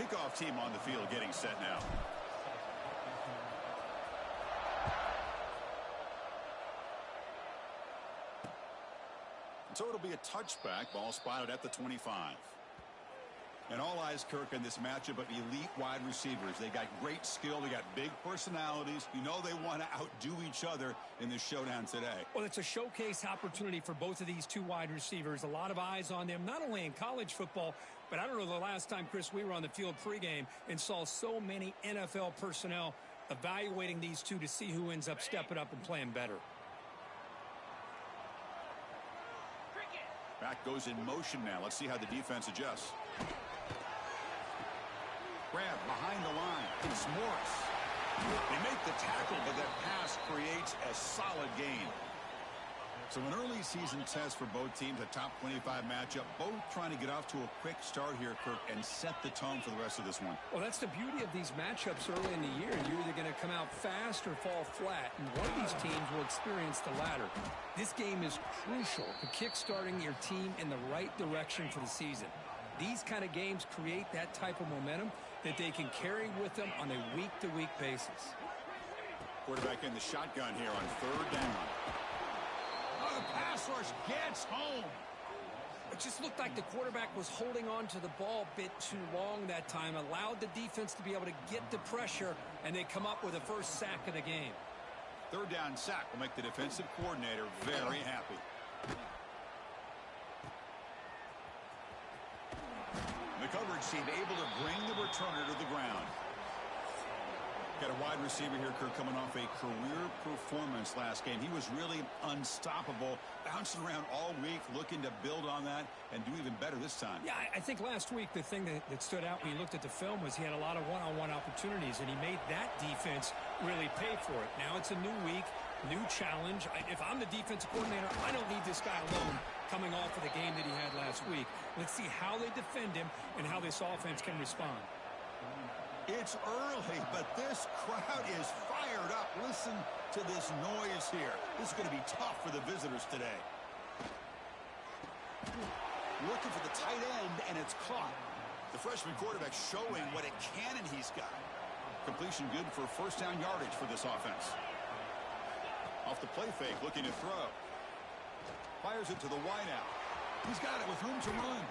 kickoff team on the field getting set now. So it'll be a touchback. Ball spotted at the 25. And all eyes, Kirk, in this matchup of elite wide receivers. They got great skill. They got big personalities. You know they want to outdo each other in this showdown today. Well, it's a showcase opportunity for both of these two wide receivers. A lot of eyes on them, not only in college football, but I don't know the last time, Chris, we were on the field pregame and saw so many NFL personnel evaluating these two to see who ends up stepping up and playing better. Back goes in motion now. Let's see how the defense adjusts. Grab behind the line. It's Morris. They make the tackle, but that pass creates a solid gain. So an early season test for both teams, a top 25 matchup. Both trying to get off to a quick start here, Kirk, and set the tone for the rest of this one. Well, that's the beauty of these matchups early in the year. You're either going to come out fast or fall flat, and one of these teams will experience the latter. This game is crucial to kick-starting your team in the right direction for the season. These kind of games create that type of momentum that they can carry with them on a week-to-week basis. Quarterback in the shotgun here on third down. Oh, the pass rush gets home. It just looked like the quarterback was holding on to the ball a bit too long that time, allowed the defense to be able to get the pressure, and they come up with a first sack of the game. Third down sack will make the defensive coordinator very happy. The coverage team able to bring the returner to the ground. Got a wide receiver here, Kirk, coming off a career performance last game. He was really unstoppable, bouncing around all week, looking to build on that and do even better this time. Yeah, I think last week the thing that stood out when you looked at the film was he had a lot of one-on-one opportunities, and he made that defense really pay for it. Now it's a new week, new challenge. If I'm the defensive coordinator, I don't need this guy alone coming off of the game that he had last week. Let's see how they defend him and how this offense can respond. It's early, but this crowd is fired up. Listen to this noise here. This is going to be tough for the visitors today. Looking for the tight end, and it's caught. The freshman quarterback showing what a cannon he's got. Completion good for first down yardage for this offense. Off the play fake, looking to throw. Fires it to the wideout. He's got it with room to run.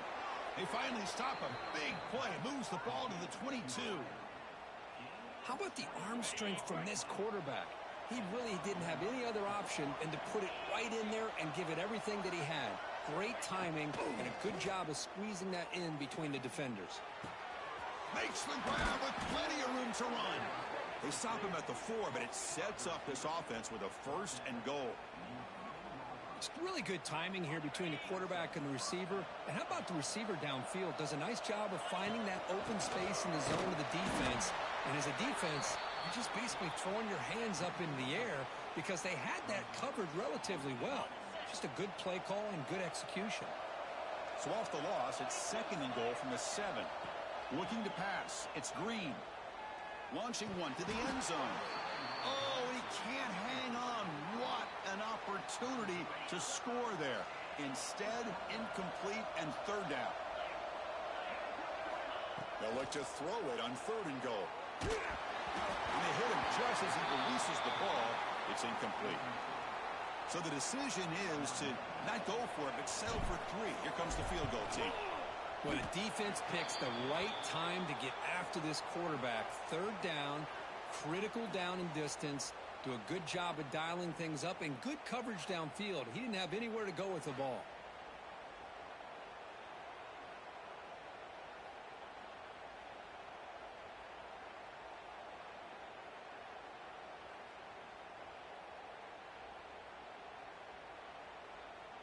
They finally stop him. Big play. Moves the ball to the 22. How about the arm strength from this quarterback? He really didn't have any other option than to put it right in there and give it everything that he had. Great timing and a good job of squeezing that in between the defenders. Makes the grab with plenty of room to run. They stop him at the 4, but it sets up this offense with a first and goal. It's really good timing here between the quarterback and the receiver. And how about the receiver downfield? Does a nice job of finding that open space in the zone of the defense. And as a defense, you're just basically throwing your hands up in the air because they had that covered relatively well. Just a good play call and good execution. So off the loss, it's second and goal from the 7. Looking to pass. It's Green. Launching one to the end zone. Oh, he can't hang on. What an opportunity to score there. Instead, incomplete and third down. They'll look to throw it on third and goal. And they hit him just as he releases the ball. It's incomplete. So the decision is to not go for it, but settle for 3. Here comes the field goal team. Well, the defense picks the right time to get after this quarterback. Third down, critical down and distance. Do a good job of dialing things up and good coverage downfield. He didn't have anywhere to go with the ball.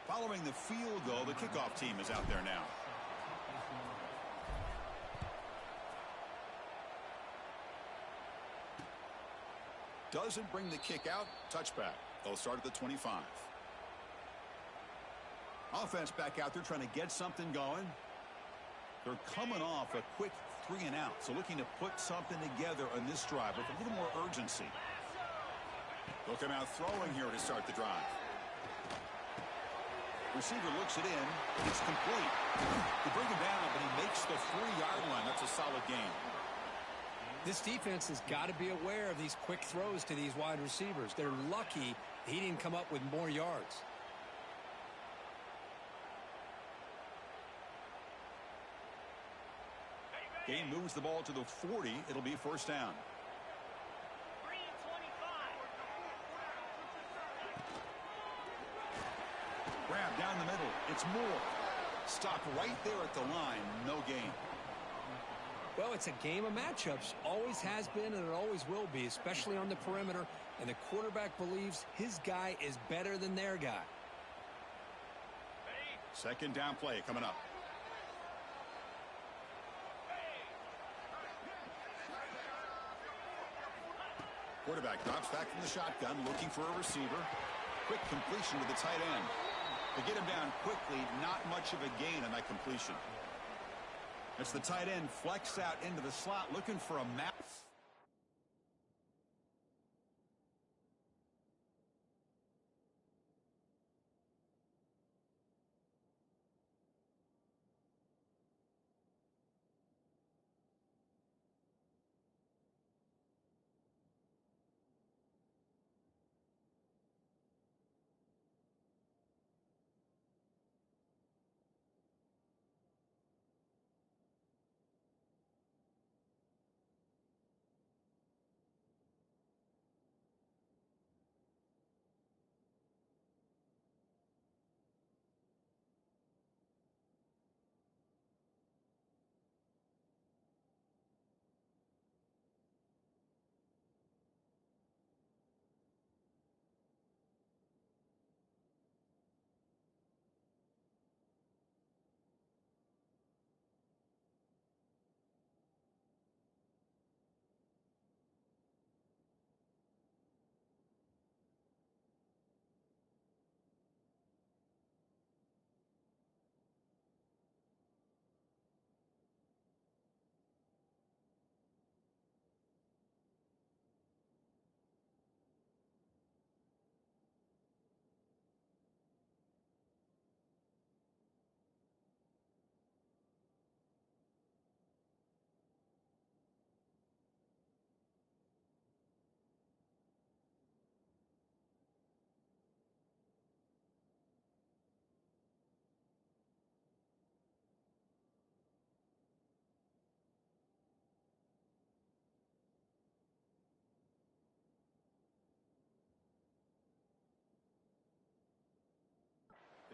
Following the field goal, the kickoff team is out there now. Doesn't bring the kick out. Touchback. They'll start at the 25. Offense back out there trying to get something going. They're coming off a quick 3 and out. So looking to put something together on this drive with a little more urgency. They'll come out throwing here to start the drive. Receiver looks it in. It's complete. They bring him down, but he makes the 3-yard line. That's a solid gain. This defense has got to be aware of these quick throws to these wide receivers. They're lucky he didn't come up with more yards. Gain moves the ball to the 40. It'll be first down. Grab down the middle. It's Moore. Stopped right there at the line. No gain. Well, it's a game of matchups. Always has been, and it always will be, especially on the perimeter. And the quarterback believes his guy is better than their guy. Second down play coming up. Quarterback drops back from the shotgun, looking for a receiver. Quick completion to the tight end. They get him down quickly, not much of a gain on that completion. It's the tight end flexed out into the slot, looking for a map.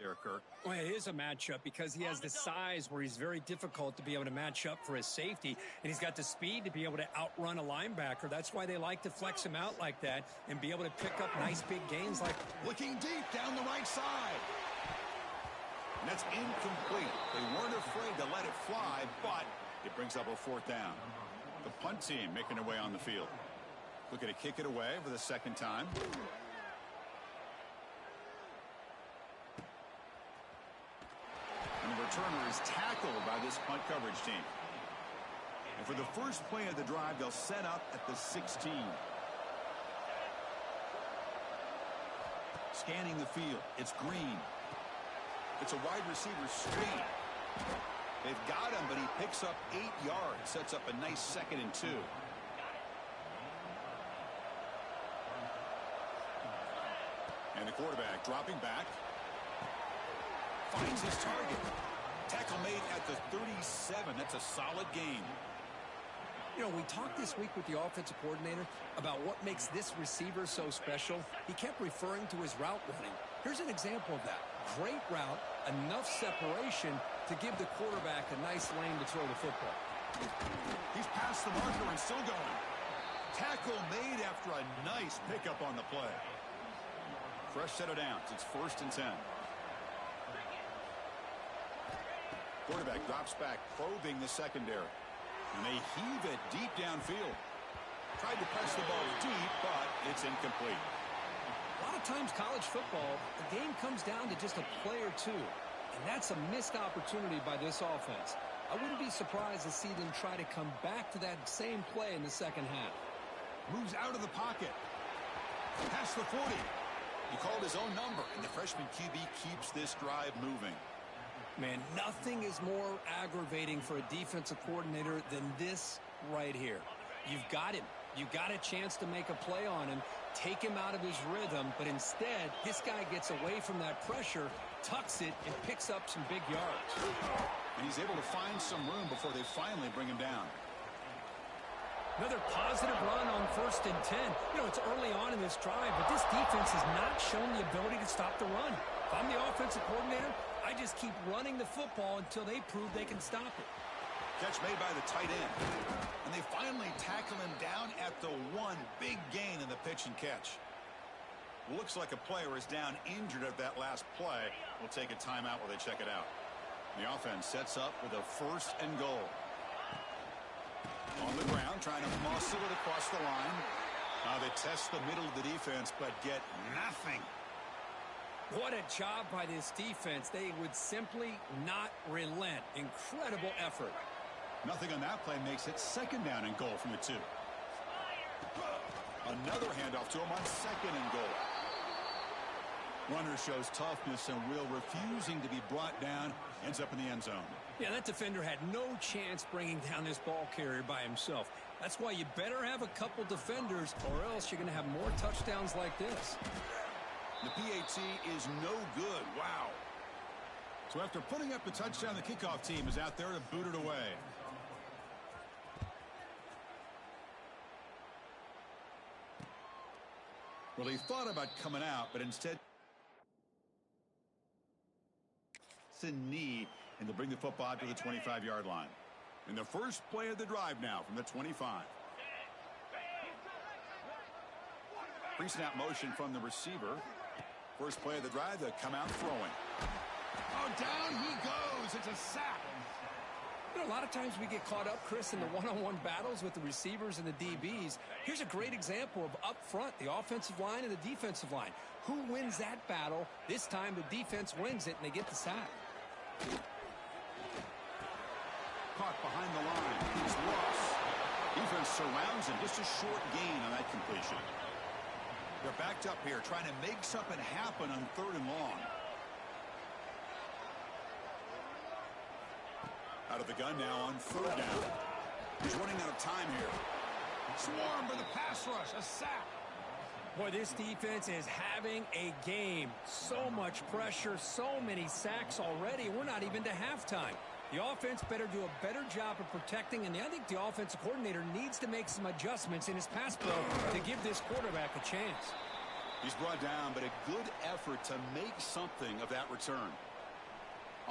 There, Kirk. Well, it is a matchup because he has the size where he's very difficult to be able to match up for his safety, and he's got the speed to be able to outrun a linebacker. That's why they like to flex him out like that and be able to pick up nice big gains like... Looking deep down the right side. And that's incomplete. They weren't afraid to let it fly, but it brings up a fourth down. The punt team making their way on the field. Looking to kick it away for the second time. And the returner is tackled by this punt coverage team. And for the first play of the drive, they'll set up at the 16. Scanning the field. It's Green. It's a wide receiver screen. They've got him, but he picks up 8 yards. Sets up a nice 2nd and 2. And the quarterback dropping back. Finds his target. Tackle made at the 37. That's a solid gain. You know, we talked this week with the offensive coordinator about what makes this receiver so special. He kept referring to his route running. Here's an example of that. Great route, enough separation to give the quarterback a nice lane to throw the football. He's past the marker and still going. Tackle made after a nice pickup on the play. Fresh set of downs. It's 1st and 10. Quarterback drops back, probing the secondary. And they heave it deep downfield. Tried to press the ball deep, but it's incomplete. A lot of times college football, the game comes down to just a play or two. And that's a missed opportunity by this offense. I wouldn't be surprised to see them try to come back to that same play in the second half. Moves out of the pocket. Past the 40. He called his own number, and the freshman QB keeps this drive moving. Man, nothing is more aggravating for a defensive coordinator than this right here. You've got him. You've got a chance to make a play on him, take him out of his rhythm, but instead, this guy gets away from that pressure, tucks it, and picks up some big yards. And he's able to find some room before they finally bring him down. Another positive run on 1st and 10. You know, it's early on in this drive, but this defense has not shown the ability to stop the run. If I'm the offensive coordinator, I just keep running the football until they prove they can stop it. Catch made by the tight end. And they finally tackle him down at the 1. Big gain in the pitch and catch. Looks like a player is down injured at that last play. We'll take a timeout while they check it out. The offense sets up with a 1st and goal. On the ground, trying to muscle it across the line. They test the middle of the defense, but get nothing. What a job by this defense. They would simply not relent. Incredible effort. Nothing on that play makes it 2nd down and goal from the 2. Another handoff to him on 2nd and goal. Runner shows toughness and will, refusing to be brought down. Ends up in the end zone. Yeah, that defender had no chance bringing down this ball carrier by himself. That's why you better have a couple defenders, or else you're going to have more touchdowns like this. The PAT is no good. Wow. So after putting up the touchdown, the kickoff team is out there to boot it away. Well, he thought about coming out, but instead it's a knee, and they'll bring the football to the 25-yard line. In the first play of the drive now from the 25. Pre-snap motion from the receiver. First play of the drive, they come out throwing. Oh, down he goes. It's a sack. You know, a lot of times we get caught up, Chris, in the one-on-one battles with the receivers and the DBs. Here's a great example of up front, the offensive line and the defensive line. Who wins that battle? This time the defense wins it, and they get the sack. Caught behind the line. He's lost. Defense surrounds him. Just a short gain on that completion. They're backed up here, trying to make something happen on 3rd and long. Out of the gun now on 3rd down. He's running out of time here. Swarm for the pass rush. A sack. Boy, this defense is having a game. So much pressure, so many sacks already. We're not even to halftime. The offense better do a better job of protecting, and I think the offensive coordinator needs to make some adjustments in his pass pro to give this quarterback a chance. He's brought down, but a good effort to make something of that return.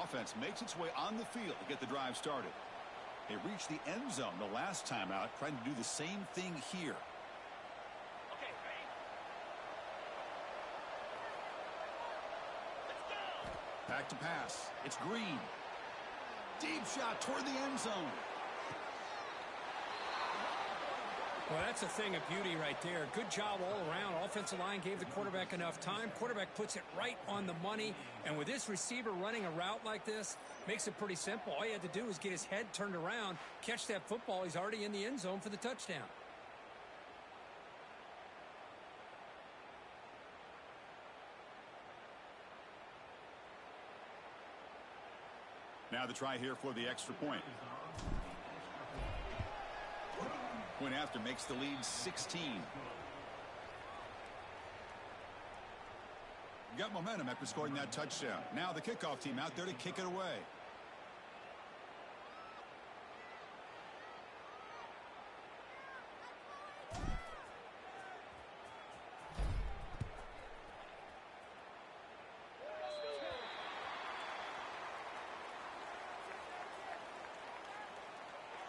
Offense makes its way on the field to get the drive started. They reached the end zone the last time out, trying to do the same thing here. Back to pass. It's Green. Deep shot toward the end zone. Well, that's a thing of beauty right there. Good job all around. Offensive line gave the quarterback enough time. Quarterback puts it right on the money. And with this receiver running a route like this, makes it pretty simple. All you had to do is get his head turned around, catch that football. He's already in the end zone for the touchdown. Now the try here for the extra point. Point after makes the lead 16. Got momentum after scoring that touchdown. Now the kickoff team out there to kick it away.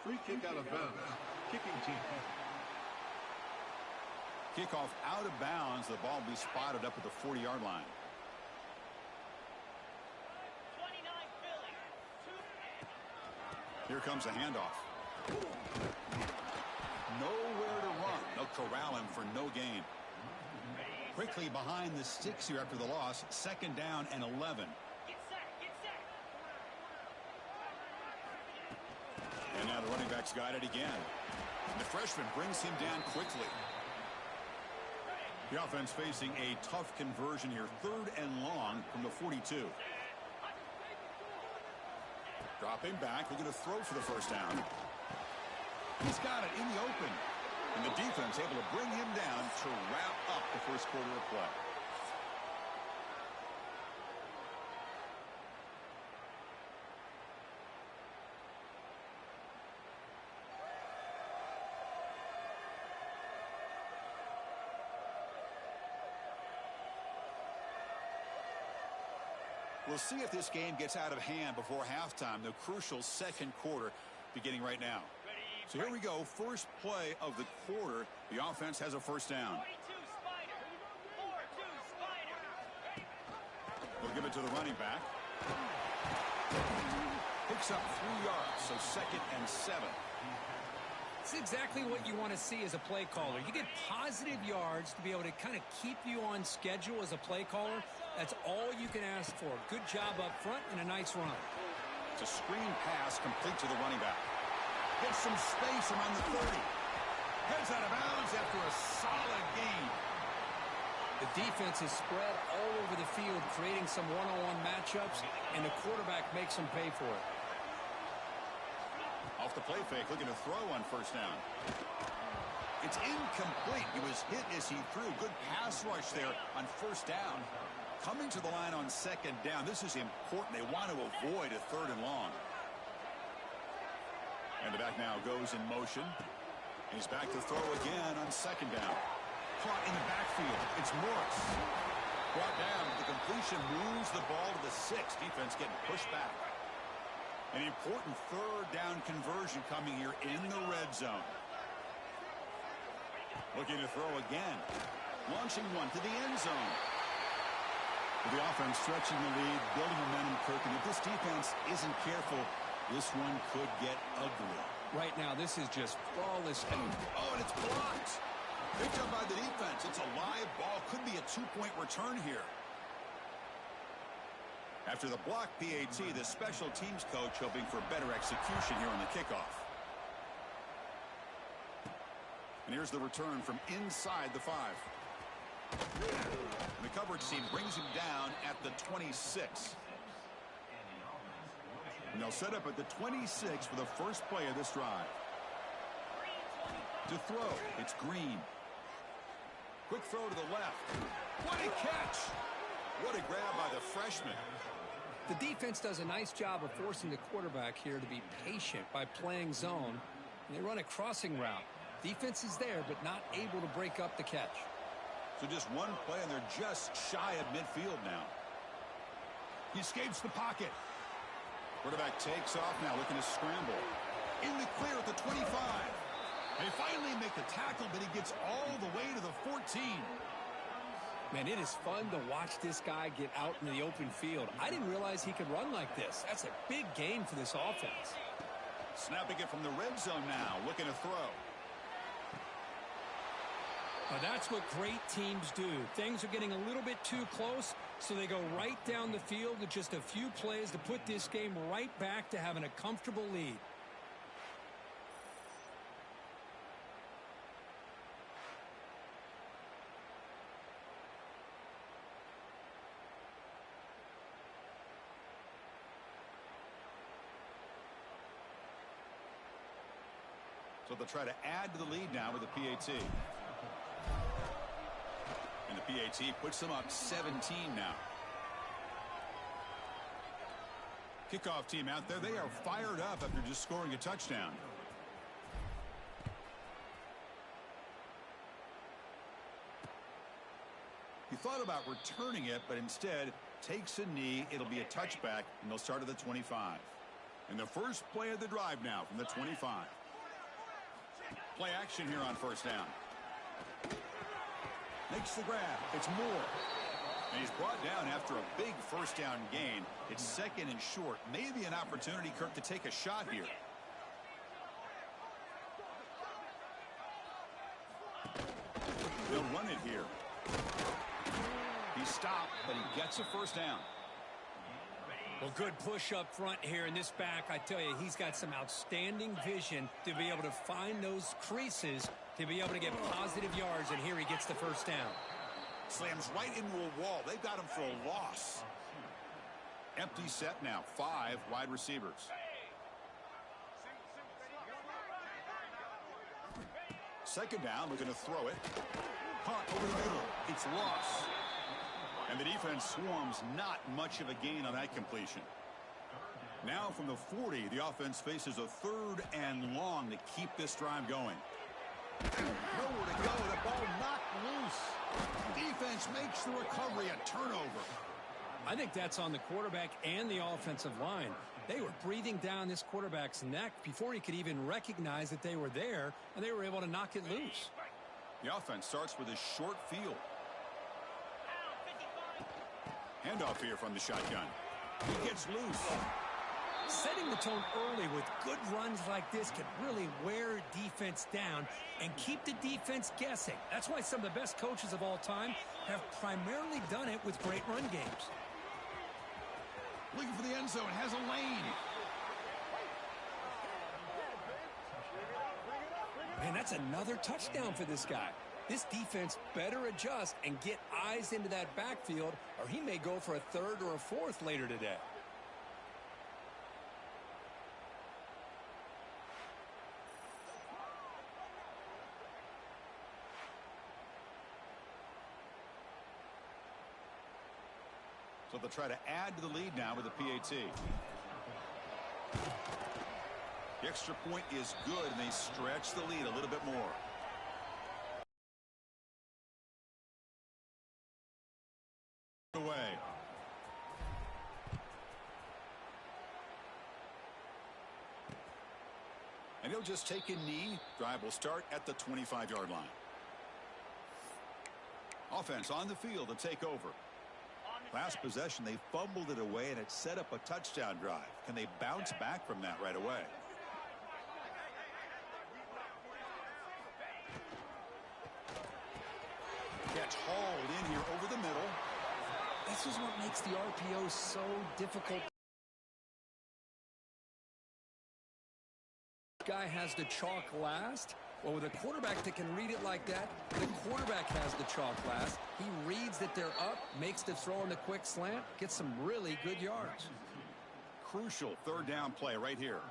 Free kick out of bounds. Kicking team. Kickoff out of bounds. The ball will be spotted up at the 40-yard line. Here comes a handoff. Nowhere to run. They'll corral him for no gain. Quickly behind the sticks here after the loss. 2nd down and 11. And now the running back's got it again. The freshman brings him down quickly. The offense facing a tough conversion here. 3rd and long from the 42. Dropping back, looking to throw for the first down. He's got it in the open. And the defense able to bring him down to wrap up the first quarter of play. We'll see if this game gets out of hand before halftime. The crucial second quarter beginning right now. So here we go. First play of the quarter. The offense has a first down. They'll give it to the running back. Picks up 3 yards, so 2nd and 7. It's exactly what you want to see as a play caller. You get positive yards to be able to kind of keep you on schedule as a play caller. That's all you can ask for. Good job up front and a nice run. It's a screen pass complete to the running back. Gets some space around the 30. Heads out of bounds after a solid gain. The defense is spread all over the field, creating some one-on-one matchups, and the quarterback makes them pay for it. Off the play fake, looking to throw on first down. It's incomplete. He was hit as he threw. Good pass rush there on first down. Coming to the line on second down. This is important. They want to avoid a 3rd and long. And the back now goes in motion. He's back to throw again on second down. Caught in the backfield. It's Morris. Brought down. The completion moves the ball to the 6. Defense getting pushed back. An important 3rd down conversion coming here in the red zone. Looking to throw again. Launching one to the end zone. The offense stretching the lead, building momentum, Kirk. And if this defense isn't careful, this one could get ugly. Right now, this is just flawless. Oh, and it's blocked. Picked up by the defense. It's a live ball. Could be a 2-point return here. After the block PAT, the special teams coach hoping for better execution here on the kickoff. And here's the return from inside the 5. And the coverage team brings him down at the 26. And they'll set up at the 26 for the first play of this drive. To throw, it's Green. Quick throw to the left. What a catch! What a grab by the freshman. The defense does a nice job of forcing the quarterback here to be patient by playing zone. And they run a crossing route. Defense is there, but not able to break up the catch. So just one play, and they're just shy of midfield now. He escapes the pocket. Quarterback takes off now, looking to scramble. In the clear at the 25. They finally make the tackle, but he gets all the way to the 14. Man, it is fun to watch this guy get out into the open field. I didn't realize he could run like this. That's a big gain for this offense. Snapping it from the red zone now, looking to throw. That's what great teams do. Things are getting a little bit too close, so they go right down the field with just a few plays to put this game right back to having a comfortable lead. So they'll try to add to the lead now with the PAT. And the PAT puts them up 17 now. Kickoff team out there. They are fired up after just scoring a touchdown. He thought about returning it, but instead takes a knee. It'll be a touchback, and they'll start at the 25. And the first play of the drive now from the 25. Play action here on first down. Makes the grab. It's Moore. And he's brought down after a big first down gain. It's 2nd and short. Maybe an opportunity, Kirk, to take a shot here. They'll run it here. He stopped, but he gets a first down. Well, good push up front here in this back. I tell you, he's got some outstanding vision to be able to find those creases to be able to get positive yards, and here he gets the first down. Slams right into a wall. They've got him for a loss. Empty set now. 5 wide receivers. Second down, looking to throw it. Caught over the middle. It's lost. And the defense swarms, not much of a gain on that completion. Now from the 40, the offense faces a 3rd and long to keep this drive going. Nowhere to go. The ball knocked loose. Defense makes the recovery a turnover. I think that's on the quarterback and the offensive line. They were breathing down this quarterback's neck before he could even recognize that they were there, and they were able to knock it loose. The offense starts with a short field. Handoff here from the shotgun. He gets loose. Setting the tone early with good runs like this can really wear defense down and keep the defense guessing. That's why some of the best coaches of all time have primarily done it with great run games. Looking for the end zone, has a lane. Man, that's another touchdown for this guy. This defense better adjust and get eyes into that backfield, or he may go for a 3rd or a 4th later today. So they'll try to add to the lead now with the PAT. The extra point is good, and they stretch the lead a little bit more. Away. And he'll just take a knee. Drive will start at the 25-yard line. Offense on the field to take over. Last possession, they fumbled it away, and it set up a touchdown drive. Can they bounce back from that right away? Gets hauled in here over the middle. This is what makes the RPO so difficult. Guy has the chalk last. Well, with a quarterback that can read it like that, the quarterback has the chalk last. He reads that they're up, makes the throw in the quick slant, gets some really good yards. Crucial 3rd down play right here.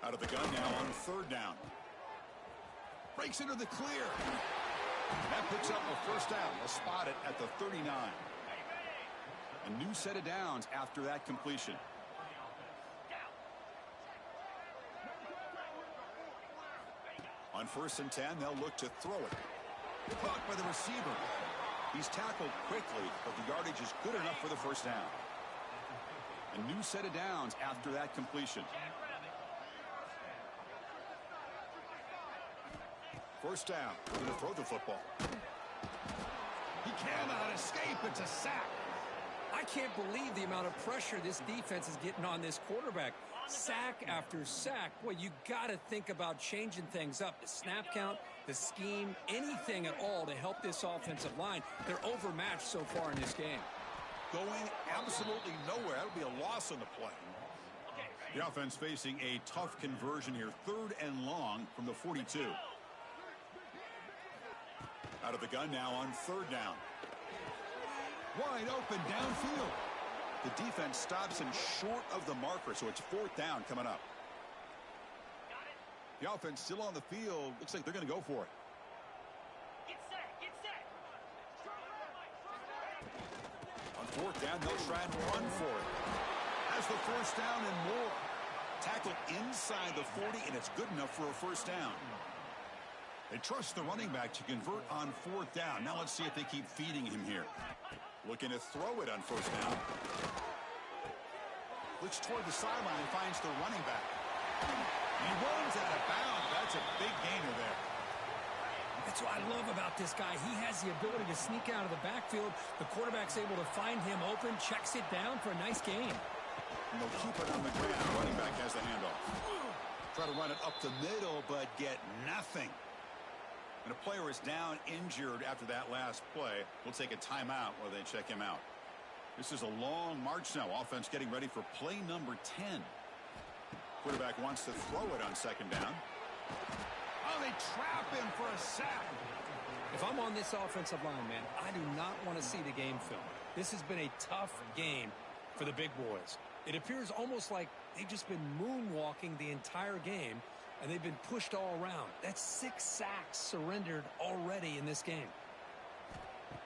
Out of the gun now on 3rd down. Breaks into the clear. That picks up a 1st down. They'll spot it at the 39. A new set of downs after that completion. On 1st and 10, they'll look to throw it. Caught by the receiver. He's tackled quickly, but the yardage is good enough for the 1st down. A new set of downs after that completion. 1st down. We're going to throw the football. He cannot escape. It's a sack. I can't believe the amount of pressure this defense is getting on this quarterback. Sack after sack. Well, you got to think about changing things up. The snap count, the scheme, anything at all to help this offensive line. They're overmatched so far in this game. Going absolutely nowhere. That would be a loss on the play. The offense facing a tough conversion here. 3rd and long from the 42. Out of the gun now on 3rd down. Wide open downfield. The defense stops him short of the marker, so it's 4th down coming up. The offense still on the field. Looks like they're going to go for it. On 4th down, they'll try and run for it. Has the 1st down and more. Tackle inside the 40, and it's good enough for a 1st down. They trust the running back to convert on 4th down. Now let's see if they keep feeding him here. Looking to throw it on 1st down. Looks toward the sideline and finds the running back. He runs out of bounds. That's a big gainer there. That's what I love about this guy. He has the ability to sneak out of the backfield. The quarterback's able to find him open, checks it down for a nice gain. And they'll keep it on the ground. Running back has the handoff. Try to run it up the middle, but get nothing. And a player is down injured after that last play. We'll take a timeout while they check him out. This is a long march now. Offense getting ready for play number 10. Quarterback wants to throw it on 2nd down. Oh, they they trap him for a sack. If I'm on this offensive line, man, I do not want to see the game film. This has been a tough game for the big boys. It appears almost like they've just been moonwalking the entire game, and they've been pushed all around. That's 6 sacks surrendered already in this game.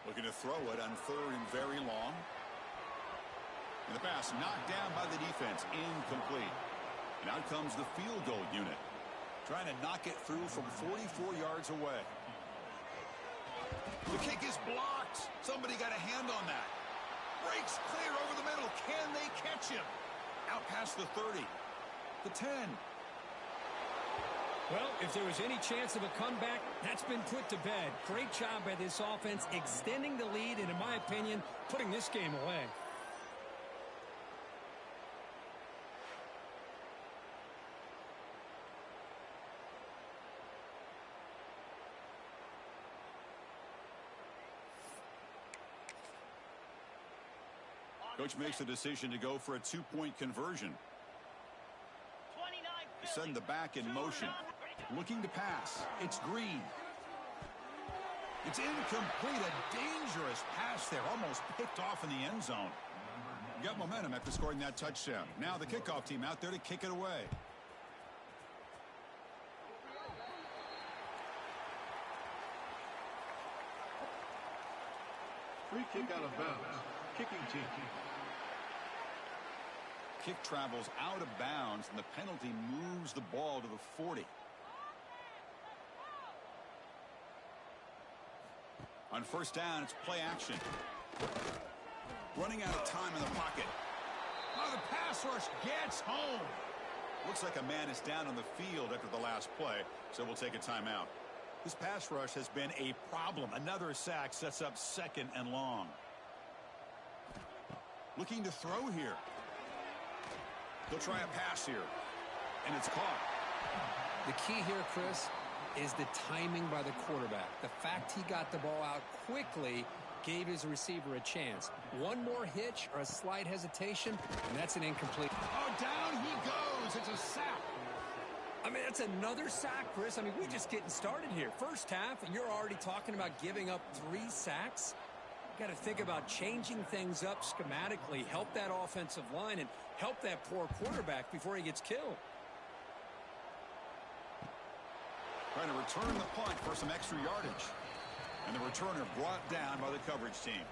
Looking to throw it on 3rd and very long. And the pass knocked down by the defense. Incomplete. And out comes the field goal unit. Trying to knock it through from 44 yards away. The kick is blocked. Somebody got a hand on that. Breaks clear over the middle. Can they catch him? Out past the 30. The 10. Well, if there was any chance of a comeback, that's been put to bed. Great job by this offense extending the lead and, in my opinion, putting this game away. Coach makes the decision to go for a 2-point conversion. Send the back in motion. Looking to pass. It's Green. It's incomplete. A dangerous pass there. Almost picked off in the end zone. Got momentum after scoring that touchdown. Now the kickoff team out there to kick it away. Free kick out of bounds. Kicking team. Kick travels out of bounds, and the penalty moves the ball to the 40. On 1st down, it's play action. Running out of time in the pocket. Oh, the pass rush gets home. Looks like a man is down on the field after the last play, so we'll take a timeout. This pass rush has been a problem. Another sack sets up 2nd and long. Looking to throw here. They'll try a pass here, and it's caught. The key here, Chris, is the timing by the quarterback. The fact he got the ball out quickly gave his receiver a chance. One more hitch or a slight hesitation, and that's an incomplete. Oh, down he goes. It's a sack. I mean, that's another sack, Chris. I mean, we're just getting started here. First half, and you're already talking about giving up 3 sacks. Got to think about changing things up schematically, help that offensive line, and help that poor quarterback before he gets killed. Trying to return the punt for some extra yardage. And the returner brought down by the coverage team.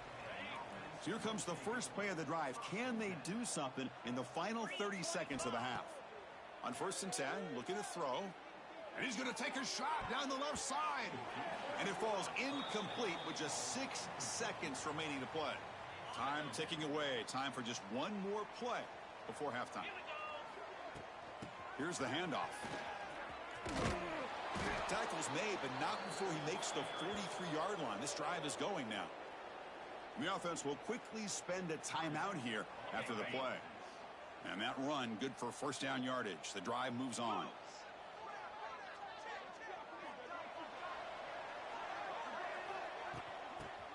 So here comes the first play of the drive. Can they do something in the final 30 seconds of the half? On 1st and 10, looking to throw. And he's going to take a shot down the left side. And it falls incomplete with just 6 seconds remaining to play. Time ticking away. Time for just one more play before halftime. Here's the handoff. Tackle's made, but not before he makes the 43-yard line. This drive is going now. The offense will quickly spend a timeout here after the play. And that run, good for 1st down yardage. The drive moves on.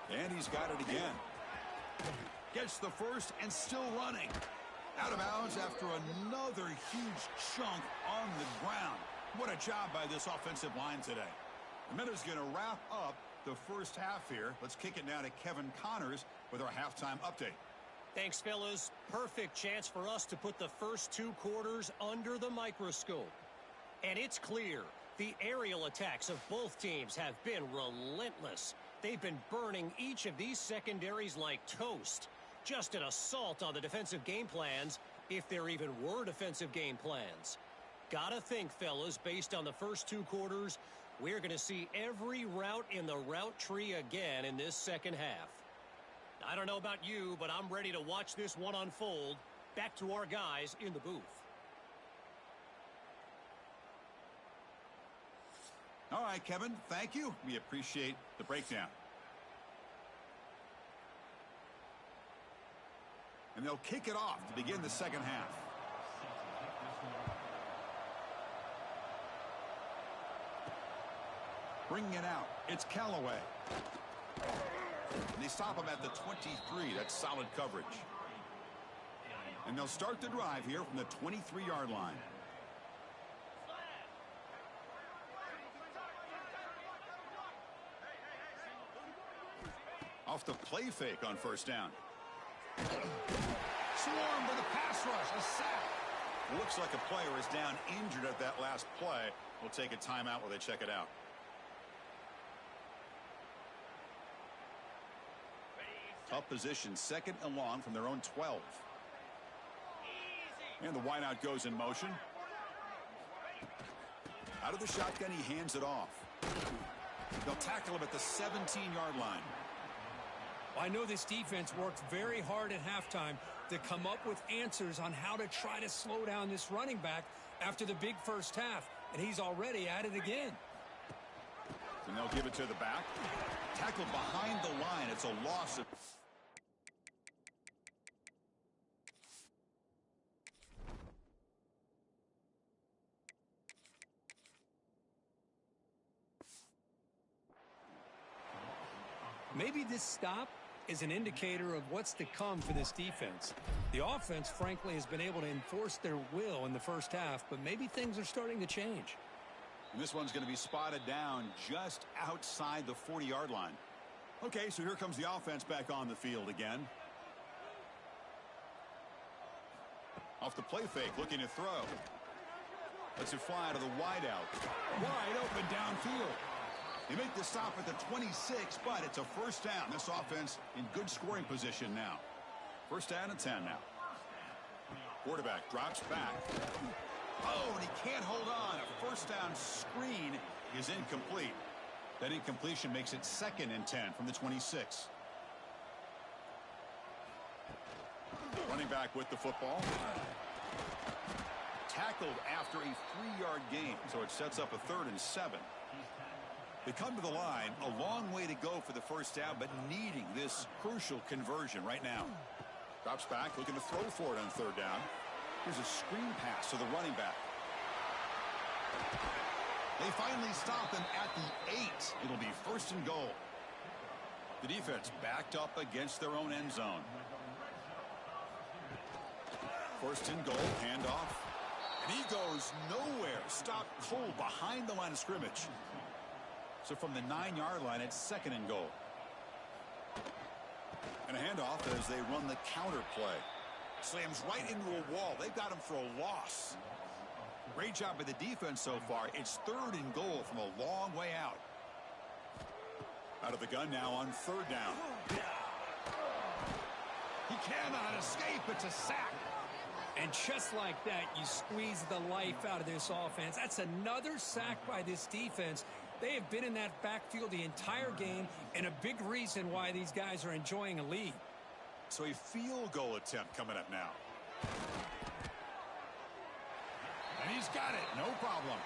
And he's got it again. Gets the first and still running. Out of bounds after another huge chunk on the ground. What a job by this offensive line today. The minute's going to wrap up the first half here. Let's kick it now to Kevin Connors with our halftime update. Thanks, fellas. Perfect chance for us to put the first 2 quarters under the microscope. And it's clear the aerial attacks of both teams have been relentless. They've been burning each of these secondaries like toast. Just an assault on the defensive game plans, if there even were defensive game plans. Gotta think, fellas, based on the first 2 quarters, we're going to see every route in the route tree again in this second half. I don't know about you, but I'm ready to watch this one unfold. Back to our guys in the booth. All right, Kevin, thank you. We appreciate the breakdown. And they'll kick it off to begin the second half. Bringing it out, it's Callaway. And they stop him at the 23. That's solid coverage. And they'll start the drive here from the 23-yard line. Off the play fake on first down. Swarmed with a pass rush, a sack. Looks like a player is down injured at that last play. We'll take a timeout while they check it out. Tough position, second and long from their own 12. And the wideout goes in motion. Out of the shotgun, he hands it off. They'll tackle him at the 17-yard line. I know this defense worked very hard at halftime to come up with answers on how to try to slow down this running back after the big first half, and he's already at it again. And they'll give it to the back. Tackled behind the line. It's a loss of... Maybe this stop is an indicator of what's to come for this defense. The offense, frankly, has been able to enforce their will in the first half, but maybe things are starting to change. And this one's going to be spotted down just outside the 40-yard line. Okay, so here comes the offense back on the field again. Off the play fake, looking to throw. Lets it fly to the wideout. Wide open downfield. They make the stop at the 26, but it's a first down. This offense in good scoring position now. First down and 10 now. Quarterback drops back. Oh, and he can't hold on. A first down screen is incomplete. That incompletion makes it second and 10 from the 26. Running back with the football. Tackled after a 3-yard gain, so it sets up a 3rd and 7. They come to the line, a long way to go for the first down, but needing this crucial conversion right now. Drops back, looking to throw for it on 3rd down. Here's a screen pass to the running back. They finally stop him at the 8. It'll be 1st and goal. The defense backed up against their own end zone. 1st and goal, handoff. And he goes nowhere. Stopped cold behind the line of scrimmage. So from the 9-yard line, it's 2nd and goal. And a handoff as they run the counter play. Slams right into a wall. They've got him for a loss. Great job by the defense so far. It's 3rd and goal from a long way out. Out of the gun now on 3rd down. He cannot escape. It's a sack. And just like that, you squeeze the life out of this offense. That's another sack by this defense. They have been in that backfield the entire game, and a big reason why these guys are enjoying a lead. So a field goal attempt coming up now. And he's got it, no problem.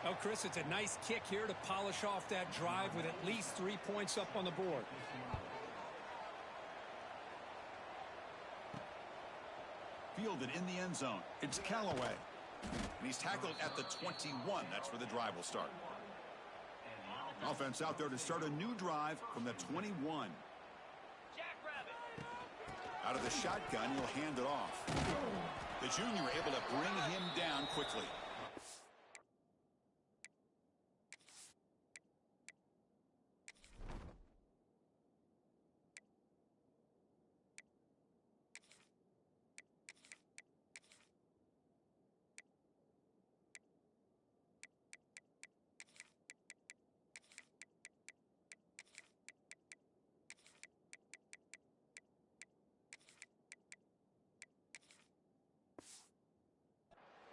Oh, Chris, it's a nice kick here to polish off that drive with at least 3 points up on the board. Fielded in the end zone. It's Callaway. And he's tackled at the 21. That's where the drive will start. Offense out there to start a new drive from the 21. Out of the shotgun, he'll hand it off. The junior able to bring him down quickly.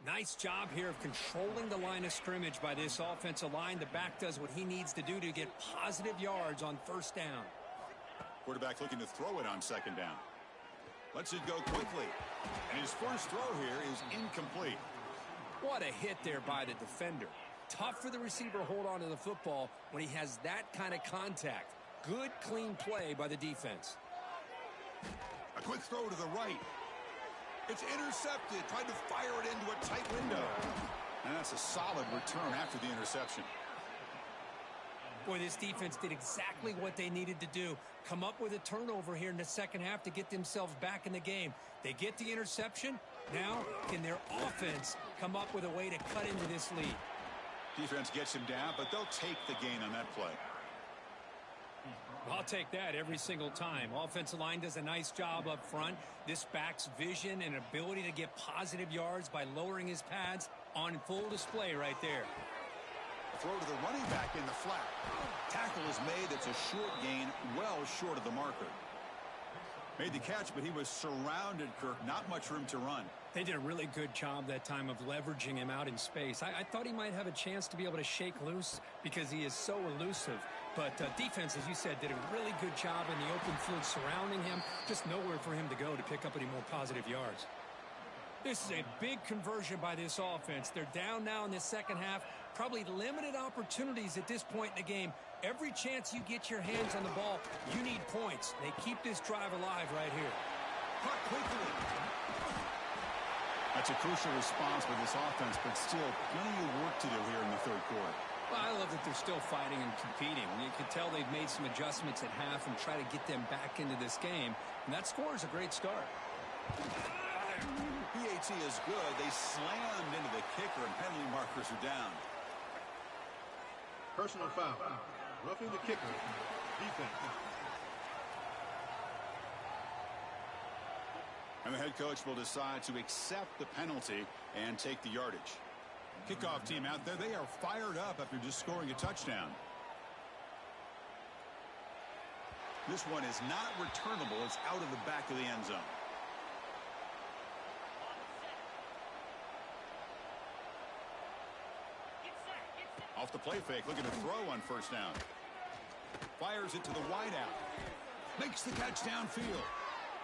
Nice job here of controlling the line of scrimmage by this offensive line. The back does what he needs to do to get positive yards on 1st down. Quarterback looking to throw it on 2nd down. Lets it go quickly. And his first throw here is incomplete. What a hit there by the defender. Tough for the receiver to hold on to the football when he has that kind of contact. Good, clean play by the defense. A quick throw to the right. It's intercepted. Tried to fire it into a tight window. And that's a solid return after the interception. Boy, this defense did exactly what they needed to do. Come up with a turnover here in the second half to get themselves back in the game. They get the interception. Now, can their offense come up with a way to cut into this lead? Defense gets him down, but they'll take the gain on that play. I'll take that every single time. Offensive line does a nice job up front. This back's vision and ability to get positive yards by lowering his pads on full display right there. A throw to the running back in the flat. Tackle is made. It's a short gain, well short of the marker. Made the catch, but he was surrounded, Kirk. Not much room to run. They did a really good job that time of leveraging him out in space. I thought he might have a chance to be able to shake loose because he is so elusive. But defense, as you said, did a really good job in the open field surrounding him. Just nowhere for him to go to pick up any more positive yards. This is a big conversion by this offense. They're down now in the second half. Probably limited opportunities at this point in the game. Every chance you get your hands on the ball, you need points. They keep this drive alive right here. Caught quickly. That's a crucial response for this offense, but still plenty of work to do here in the third quarter. Well, I love that they're still fighting and competing. You can tell they've made some adjustments at half and try to get them back into this game. And that score is a great start. PAT is good. They slammed into the kicker, and penalty markers are down. Personal foul. Roughing the kicker. Defense. And the head coach will decide to accept the penalty and take the yardage. Kickoff team out there, they are fired up after just scoring a touchdown. This one is not returnable. It's out of the back of the end zone. Off the play fake, looking to throw on first down. Fires it to the wideout. Makes the catch downfield.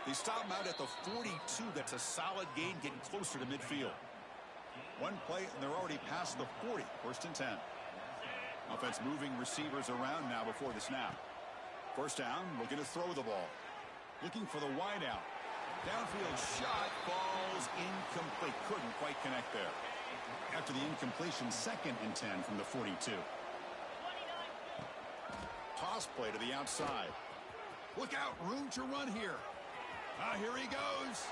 They stop him out at the 42. That's a solid gain, getting closer to midfield. One play, and they're already past the 40. First and 10. Offense moving receivers around now before the snap. First down, looking to throw the ball. Looking for the wideout. Downfield shot falls incomplete. Couldn't quite connect there. After the incompletion, second and 10 from the 42. Toss play to the outside. Look out, room to run here. Here he goes.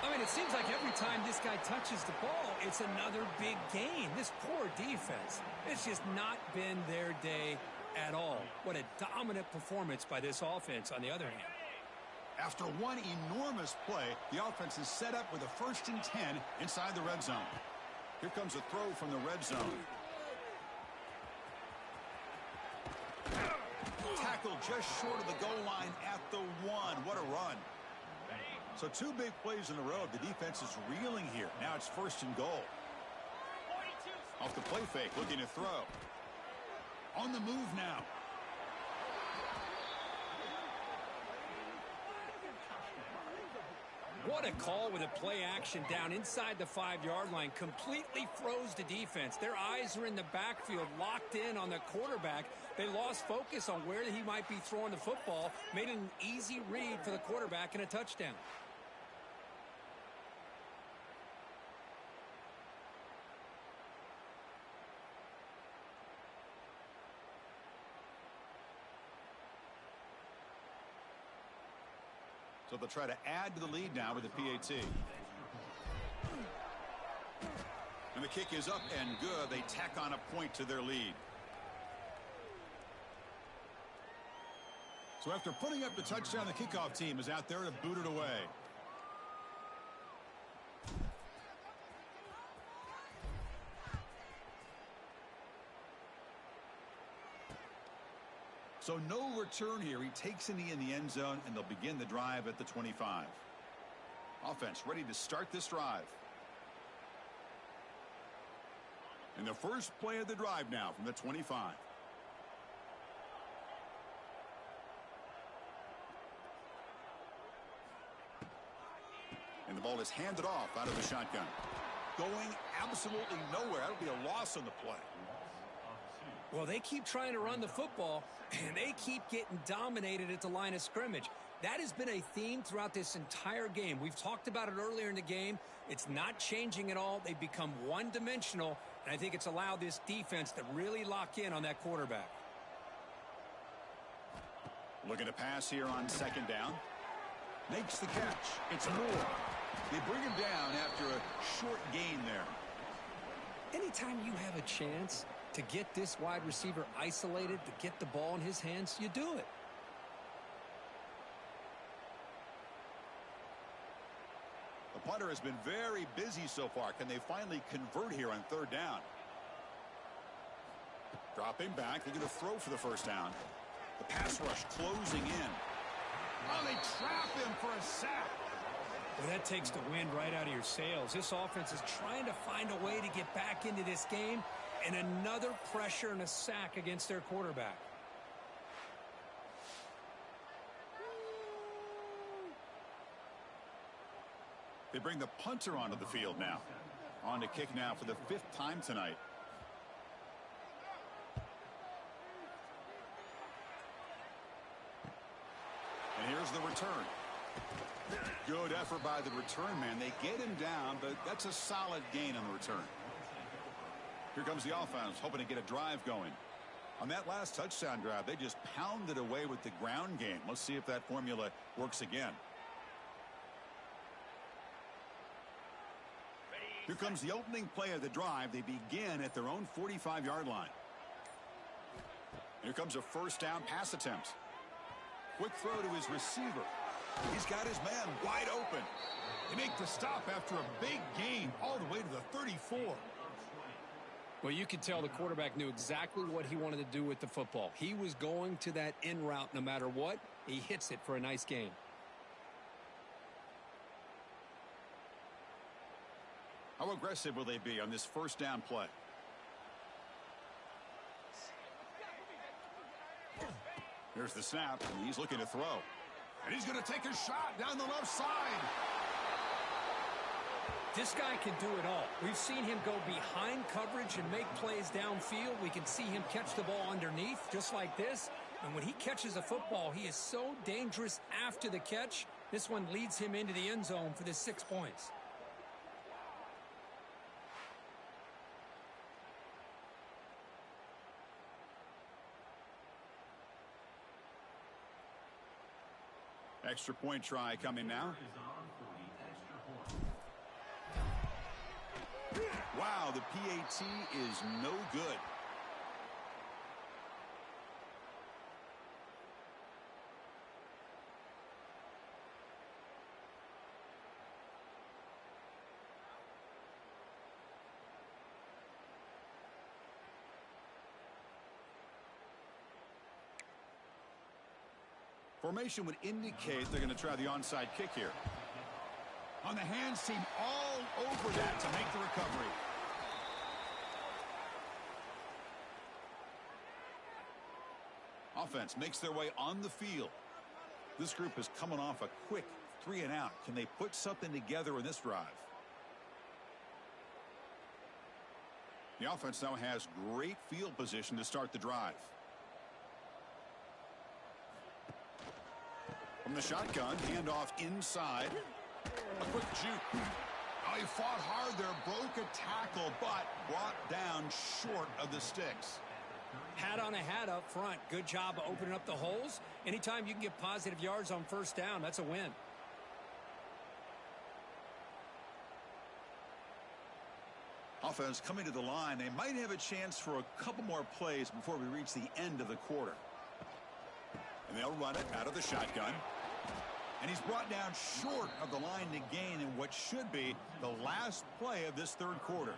I mean, it seems like every time this guy touches the ball, it's another big gain. This poor defense, it's just not been their day at all. What a dominant performance by this offense on the other hand. After one enormous play, the offense is set up with a first and 10 inside the red zone. Here comes a throw from the red zone. Tackle just short of the goal line at the 1. What a run. So two big plays in a row. The defense is reeling here. Now it's first and goal. Off the play fake, looking to throw. On the move now. What a call with a play action down inside the 5-yard line. Completely froze the defense. Their eyes are in the backfield, locked in on the quarterback. They lost focus on where he might be throwing the football. Made an easy read for the quarterback and a touchdown. So they'll try to add to the lead now with the PAT. And the kick is up and good. They tack on a point to their lead. So after putting up the touchdown, the kickoff team is out there to boot it away. So no return here. He takes it in the end zone, and they'll begin the drive at the 25. Offense ready to start this drive. And the first play of the drive now from the 25. And the ball is handed off out of the shotgun. Going absolutely nowhere. That'll be a loss on the play. Well, they keep trying to run the football, and they keep getting dominated at the line of scrimmage. That has been a theme throughout this entire game. We've talked about it earlier in the game. It's not changing at all. They've become one-dimensional, and I think it's allowed this defense to really lock in on that quarterback. Looking to pass here on second down. Makes the catch. It's Moore. They bring him down after a short gain there. Anytime you have a chance To get this wide receiver isolated, to get the ball in his hands, you do it. The punter has been very busy so far. Can they finally convert here on third down? Dropping back. They're going to throw for the first down. The pass rush closing in. Oh, they trap him for a sack. Well, that takes the wind right out of your sails. This offense is trying to find a way to get back into this game, and another pressure and a sack against their quarterback. They bring the punter onto the field now. On to kick now for the 5th time tonight. And here's the return. Good effort by the return man. They get him down, but that's a solid gain on the return. Here comes the offense, hoping to get a drive going. On that last touchdown drive, they just pounded away with the ground game. Let's see if that formula works again. Here comes the opening play of the drive. They begin at their own 45-yard line. Here comes a first down pass attempt. Quick throw to his receiver. He's got his man wide open. They make the stop after a big gain all the way to the 34. Well, you could tell the quarterback knew exactly what he wanted to do with the football. He was going to that in route no matter what. He hits it for a nice gain. How aggressive will they be on this first down play? Here's the snap, and he's looking to throw. And he's going to take a shot down the left side. This guy can do it all. We've seen him go behind coverage and make plays downfield. We can see him catch the ball underneath, just like this. And when he catches a football, he is so dangerous after the catch. This one leads him into the end zone for the 6 points. Extra point try coming now. Wow, the PAT is no good. Formation would indicate they're going to try the onside kick here. On the hands team all over that to make the recovery. Offense makes their way on the field. This group is coming off a quick 3 and out. Can they put something together in this drive? The offense now has great field position to start the drive. From the shotgun, handoff inside. A quick juke. Oh, he fought hard there, broke a tackle, but brought down short of the sticks. Hat on a hat up front. Good job of opening up the holes. Anytime you can get positive yards on first down, that's a win. Offense coming to the line. They might have a chance for a couple more plays before we reach the end of the quarter. And they'll run it out of the shotgun. And he's brought down short of the line to gain in what should be the last play of this third quarter.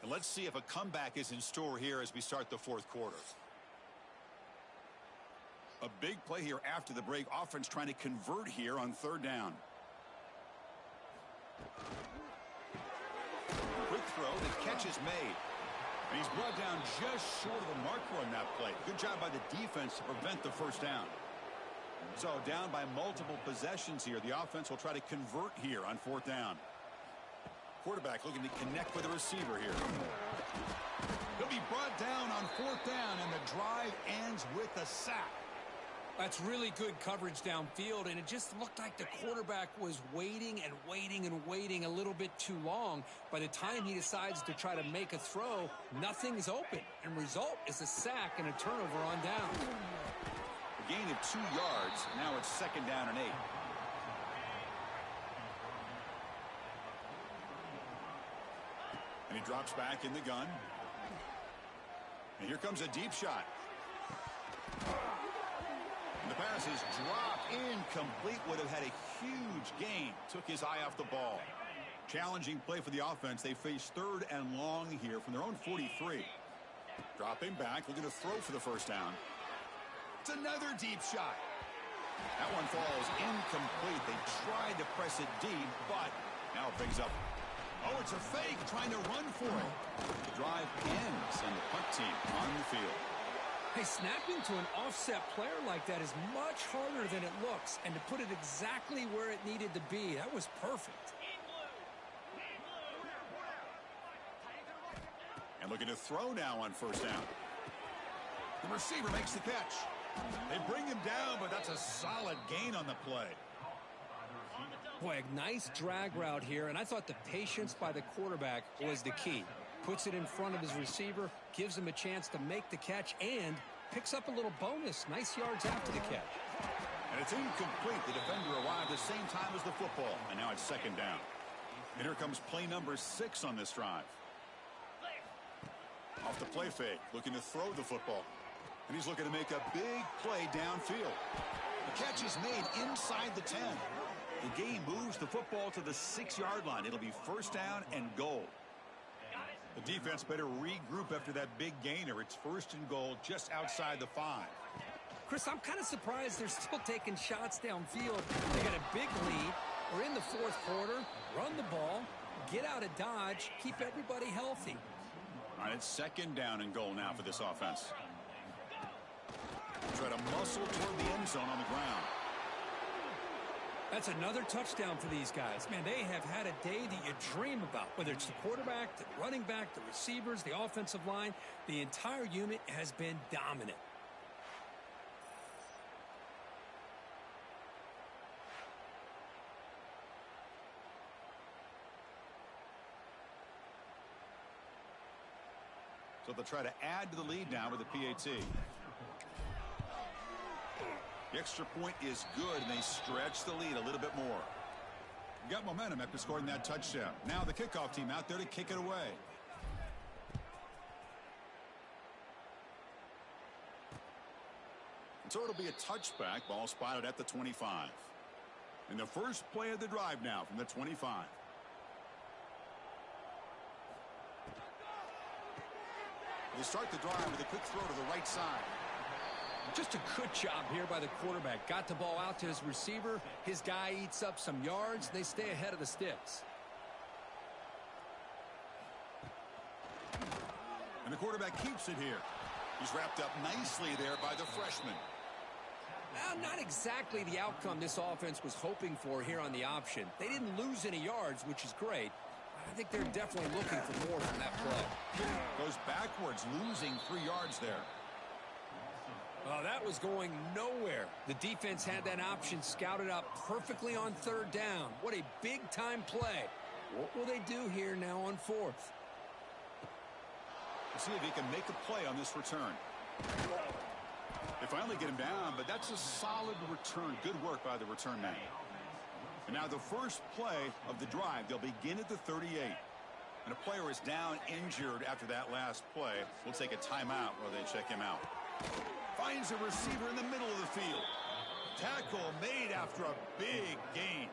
And let's see if a comeback is in store here as we start the fourth quarter. A big play here after the break. Offense trying to convert here on third down. Quick throw. The catch is made. And he's brought down just short of the marker on that play. Good job by the defense to prevent the first down. So down by multiple possessions here. The offense will try to convert here on fourth down. Quarterback looking to connect with the receiver here. He'll be brought down on 4th down, and the drive ends with a sack. That's really good coverage downfield, and it just looked like the quarterback was waiting and waiting and waiting a little bit too long. By the time he decides to try to make a throw, nothing's open, and result is a sack and a turnover on down. A gain of 2 yards. Now it's 2nd down and 8. And he drops back in the gun. And here comes a deep shot. And the pass is dropped incomplete. Would have had a huge gain. Took his eye off the ball. Challenging play for the offense. They face 3rd and long here from their own 43. Dropping back, looking to throw for the 1st down. It's another deep shot. That one falls incomplete. They tried to press it deep, but now it brings up. Oh, it's a fake, trying to run for it. The drive ends, and the punt team on the field. Hey, snapping to an offset player like that is much harder than it looks, and to put it exactly where it needed to be, that was perfect. And looking to throw now on 1st down. The receiver makes the catch. They bring him down, but that's a solid gain on the play. Boy, a nice drag route here, and I thought the patience by the quarterback was the key. Puts it in front of his receiver, gives him a chance to make the catch, and picks up a little bonus. Nice yards after the catch. And it's incomplete. The defender arrived the same time as the football, and now it's 2nd down. And here comes play number 6 on this drive. Off the play fake, looking to throw the football. And he's looking to make a big play downfield. The catch is made inside the 10. The game moves the football to the 6-yard line. It'll be 1st down and goal. The defense better regroup after that big gainer. It's 1st and goal just outside the 5. Chris, I'm kind of surprised they're still taking shots downfield. They got a big lead. We're in the 4th quarter. Run the ball. Get out of Dodge. Keep everybody healthy. All right, it's 2nd down and goal now for this offense. Try to muscle toward the end zone on the ground. That's another touchdown for these guys. Man, they have had a day that you dream about. Whether it's the quarterback, the running back, the receivers, the offensive line, the entire unit has been dominant. So they'll try to add to the lead now with the PAT. The extra point is good, and they stretch the lead a little bit more. Got momentum after scoring that touchdown. Now the kickoff team out there to kick it away. And so it'll be a touchback. Ball spotted at the 25. And the first play of the drive now from the 25. They start the drive with a quick throw to the right side. Just a good job here by the quarterback. Got the ball out to his receiver. His guy eats up some yards. They stay ahead of the sticks. And the quarterback keeps it here. He's wrapped up nicely there by the freshman. Well, not exactly the outcome this offense was hoping for here on the option. They didn't lose any yards, which is great. I think they're definitely looking for more from that play. Goes backwards, losing 3 yards there. Oh, that was going nowhere. The defense had that option scouted out perfectly on 3rd down. What a big-time play. What will they do here now on 4th? Let's see if he can make a play on this return. They finally get him down, but that's a solid return. Good work by the return man. And now the first play of the drive, they'll begin at the 38. And a player is down injured after that last play. We'll take a timeout while they check him out. Finds a receiver in the middle of the field. Tackle made after a big gain.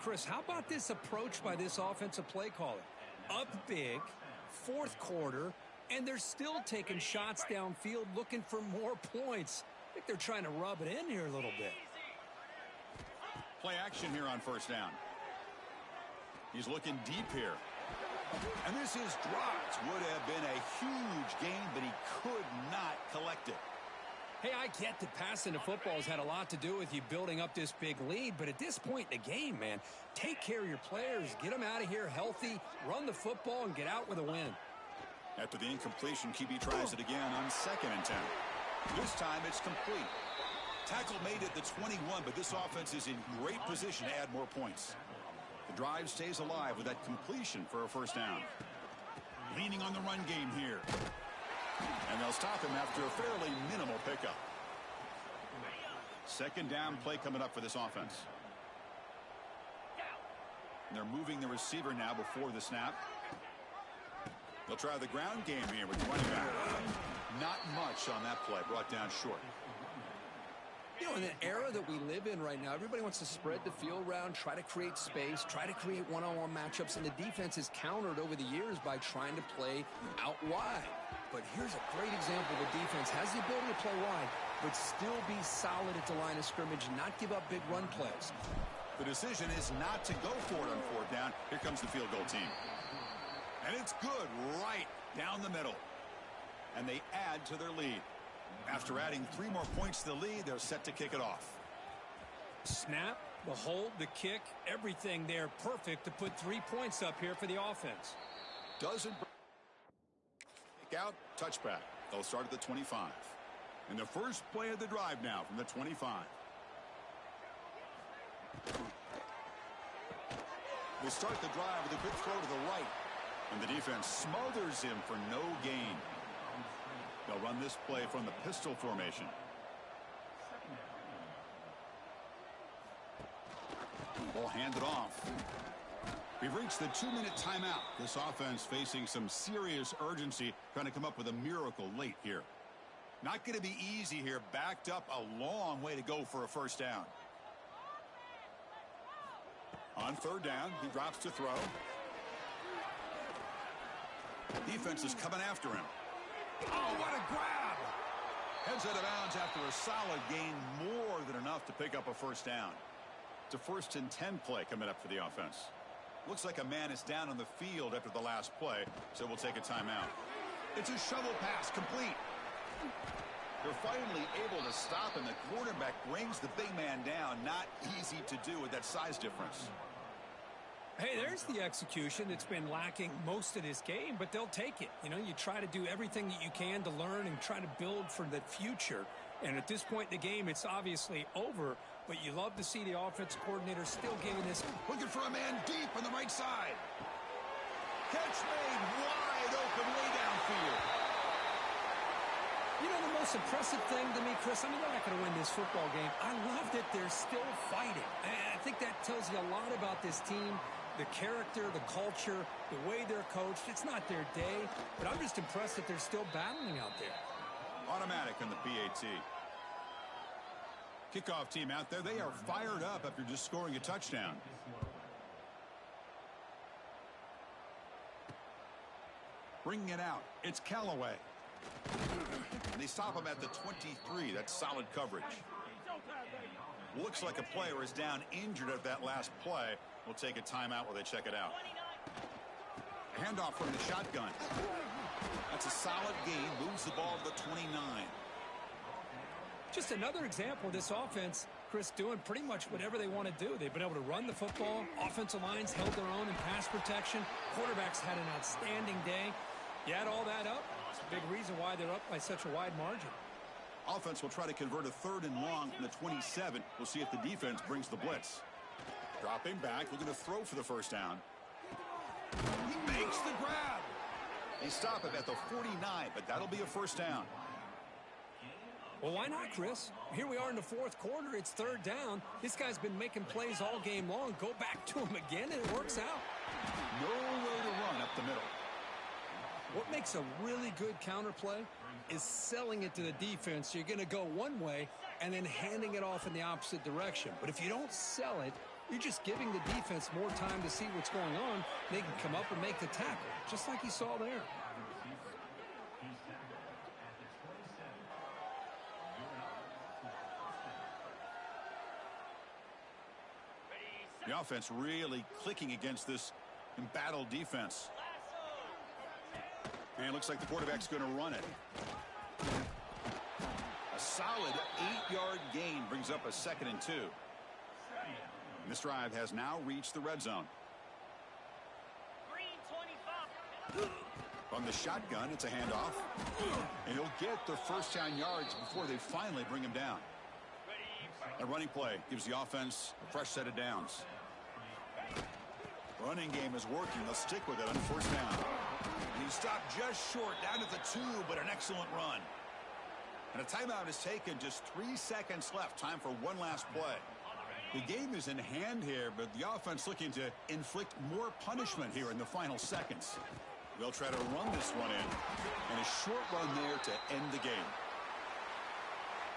Chris, how about this approach by this offensive play caller? Up big, 4th quarter, and they're still taking shots downfield looking for more points. I think they're trying to rub it in here a little bit. Play action here on 1st down. He's looking deep here. And this is dropped. Would have been a huge gain, but he could not collect it. Hey, I get that passing the football has had a lot to do with you building up this big lead, but at this point in the game, man, take care of your players, get them out of here healthy, run the football, and get out with a win. After the incompletion, QB tries it again on 2nd and 10. This time it's complete. Tackle made at the 21, but this offense is in great position to add more points. The drive stays alive with that completion for a first down. Leaning on the run game here. And they'll stop him after a fairly minimal pickup. 2nd down play coming up for this offense. And they're moving the receiver now before the snap. They'll try the ground game here with the running back. Not much on that play, brought down short. You know, in the era that we live in right now, everybody wants to spread the field around, try to create space, try to create one-on-one matchups, and the defense is countered over the years by trying to play out wide. But here's a great example. The defense has the ability to play wide, but still be solid at the line of scrimmage and not give up big run plays. The decision is not to go for it on 4th down. Here comes the field goal team. And it's good right down the middle. And they add to their lead. After adding 3 more points to the lead, they're set to kick it off. Snap, the hold, the kick, everything there perfect to put 3 points up here for the offense. Doesn't kick out, touchback. They'll start at the 25. And the first play of the drive now from the 25. We'll start the drive with a quick throw to the right. And the defense smothers him for no gain. They'll run this play from the pistol formation. Ball handed off. We've reached the 2-minute timeout. This offense facing some serious urgency, trying to come up with a miracle late here. Not going to be easy here. Backed up a long way to go for a first down. On 3rd down, he drops to throw. Defense is coming after him. Oh, what a grab! Heads out of bounds after a solid gain, more than enough to pick up a first down. It's a 1st and 10 play coming up for the offense. Looks like a man is down on the field after the last play, so we'll take a timeout. It's a shovel pass, complete. They're finally able to stop him. The quarterback brings the big man down. Not easy to do with that size difference. Hey, there's the execution that's been lacking most of this game, but they'll take it. You know, you try to do everything that you can to learn and try to build for the future. And at this point in the game, it's obviously over, but you love to see the offense coordinator still giving this. Looking for a man deep on the right side. Catch made wide open way downfield. You know, the most impressive thing to me, Chris, I mean, they're not going to win this football game. I love that they're still fighting. I think that tells you a lot about this team. The character, the culture, the way they're coached. It's not their day, but I'm just impressed that they're still battling out there. Automatic on the PAT. Kickoff team out there. They are fired up after just scoring a touchdown. Bringing it out. It's Callaway. And they stop him at the 23. That's solid coverage. Looks like a player is down injured at that last play. We'll take a timeout while they check it out. Handoff from the shotgun. That's a solid gain. Moves the ball to the 29. Just another example of this offense, Chris, doing pretty much whatever they want to do. They've been able to run the football. Offensive lines held their own in pass protection. Quarterbacks had an outstanding day. You add all that up, it's a big reason why they're up by such a wide margin. Offense will try to convert a 3rd and long from the 27. We'll see if the defense brings the blitz. Dropping back, looking to throw for the first down. He makes the grab. They stop him at the 49, but that'll be a first down. Well, why not, Chris? Here we are in the 4th quarter. It's 3rd down. This guy's been making plays all game long. Go back to him again, and it works out. Nowhere to run up the middle. What makes a really good counter play is selling it to the defense. You're going to go one way and then handing it off in the opposite direction. But if you don't sell it, you're just giving the defense more time to see what's going on. They can come up and make the tackle, just like you saw there. The offense really clicking against this embattled defense. And it looks like the quarterback's going to run it. A solid 8-yard gain brings up a 2nd and 2. This drive has now reached the red zone. From the shotgun, it's a handoff. And he'll get the first down yards before they finally bring him down. A running play gives the offense a fresh set of downs. Running game is working. They'll stick with it on 4th down. And he stopped just short, down at the 2, but an excellent run. And a timeout is taken. Just 3 seconds left. Time for one last play. The game is in hand here, but the offense looking to inflict more punishment here in the final seconds. They'll try to run this one in. And a short run there to end the game.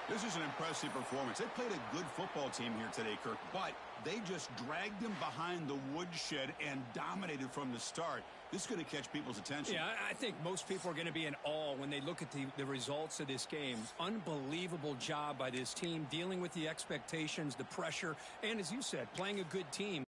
This is an impressive performance. They played a good football team here today, Kirk, but they just dragged them behind the woodshed and dominated from the start. This is going to catch people's attention. Yeah, I think most people are going to be in awe when they look at the results of this game. Unbelievable job by this team, dealing with the expectations, the pressure, and as you said, playing a good team.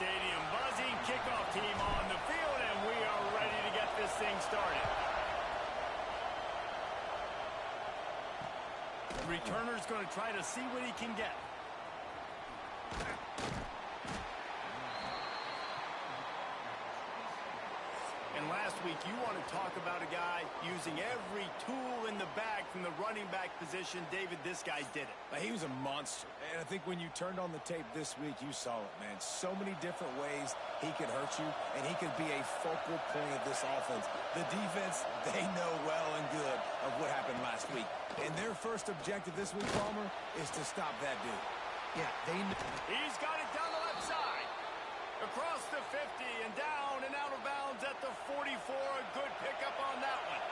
stadium. Buzzing kickoff team on the field, and we are ready to get this thing started. The returner's going to try to see what he can get. And last week, you want to talk about a guy using every tool in the bag from the running back position. David, this guy did it. He was a monster. And I think when you turned on the tape this week, you saw it, man. So many different ways he could hurt you, and he could be a focal point of this offense. The defense, they know well and good of what happened last week. And their first objective this week, Palmer, is to stop that dude. Yeah, He's got it down the left side. Across the 50 and down and out of bounds at the 44. A good pickup on that one.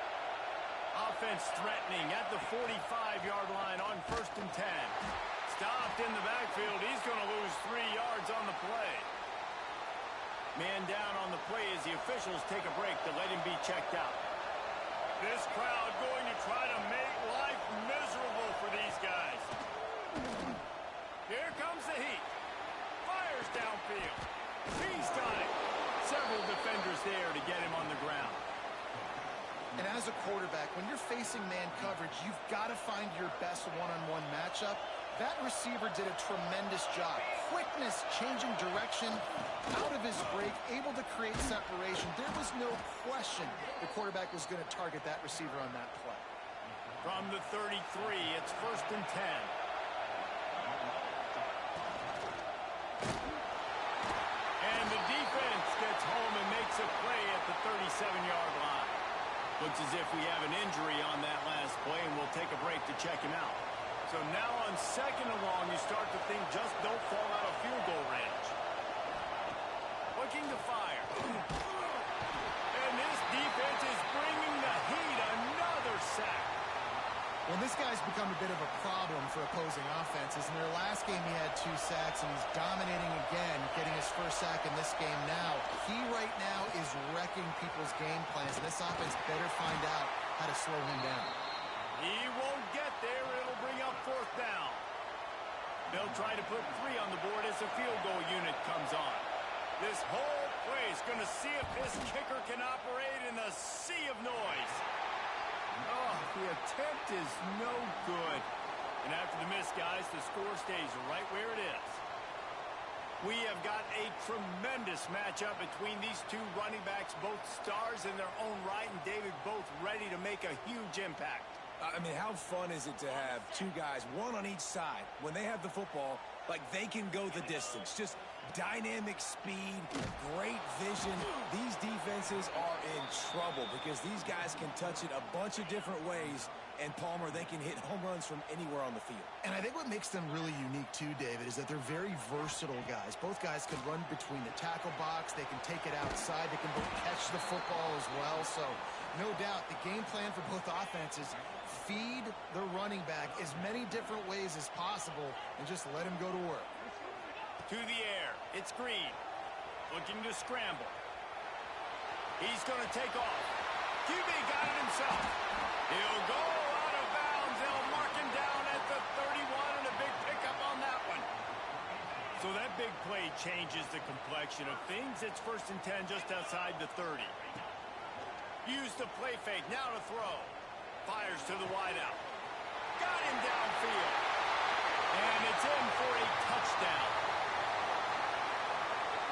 Offense threatening at the 45-yard line on 1st and 10. Stopped in the backfield. He's going to lose 3 yards on the play. Man down on the play as the officials take a break to let him be checked out. This crowd going to try to make life miserable for these guys. Here comes the heat. Fires downfield. He's got it. Several defenders there to get him on the ground. And as a quarterback, when you're facing man coverage, you've got to find your best one-on-one matchup. That receiver did a tremendous job. Quickness, changing direction, out of his break, able to create separation. There was no question the quarterback was going to target that receiver on that play. From the 33, it's 1st and 10. And the defense gets home and makes a play at the 37-yard line. Looks as if we have an injury on that last play, and we'll take a break to check him out. So now on 2nd and long, you start to think just don't fall out of field goal range. Looking to fire. And this defense is bringing the heat. Another sack. When this guy's become a bit of a problem for opposing offenses. In their last game, he had 2 sacks, and he's dominating again, getting his first sack in this game now. He right now is wrecking people's game plans, and this offense better find out how to slow him down. He won't get there. It'll bring up 4th down. They'll try to put 3 on the board as the field goal unit comes on. This whole play is going to see if this kicker can operate in the sea of noise. Oh, the attempt is no good. And after the miss, guys, the score stays right where it is. We have got a tremendous matchup between these two running backs, both stars in their own right, and David, both ready to make a huge impact. I mean, how fun is it to have 2 guys, one on each side, when they have the football, like they can go the distance. Just dynamic speed, great vision. These defenses are in trouble because these guys can touch it a bunch of different ways. And Palmer, they can hit home runs from anywhere on the field. And I think what makes them really unique too, David, is that they're very versatile guys. Both guys can run between the tackle box. They can take it outside. They can both catch the football as well. So no doubt the game plan for both offenses, feed the running back as many different ways as possible and just let him go to work. To the air. It's Green. Looking to scramble. He's going to take off. QB got it himself. He'll go out of bounds. They'll mark him down at the 31, and a big pickup on that one. So that big play changes the complexion of things. It's 1st and 10 just outside the 30. Use the play fake. Now to throw. Fires to the wideout. Got him downfield. And it's in for a touchdown.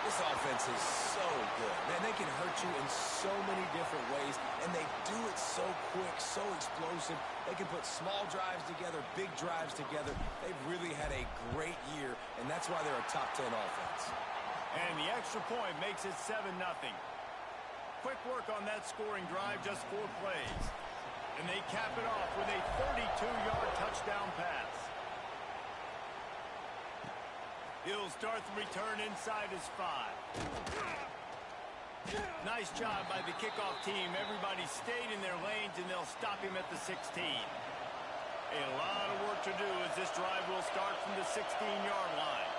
This offense is so good. Man, they can hurt you in so many different ways, and they do it so quick, so explosive. They can put small drives together, big drives together. They've really had a great year, and that's why they're a top 10 offense. And the extra point makes it 7-0. Quick work on that scoring drive, just 4 plays. And they cap it off with a 32-yard touchdown pass. He'll start the return inside his 5. Nice job by the kickoff team. Everybody stayed in their lanes, and they'll stop him at the 16. A lot of work to do as this drive will start from the 16-yard line.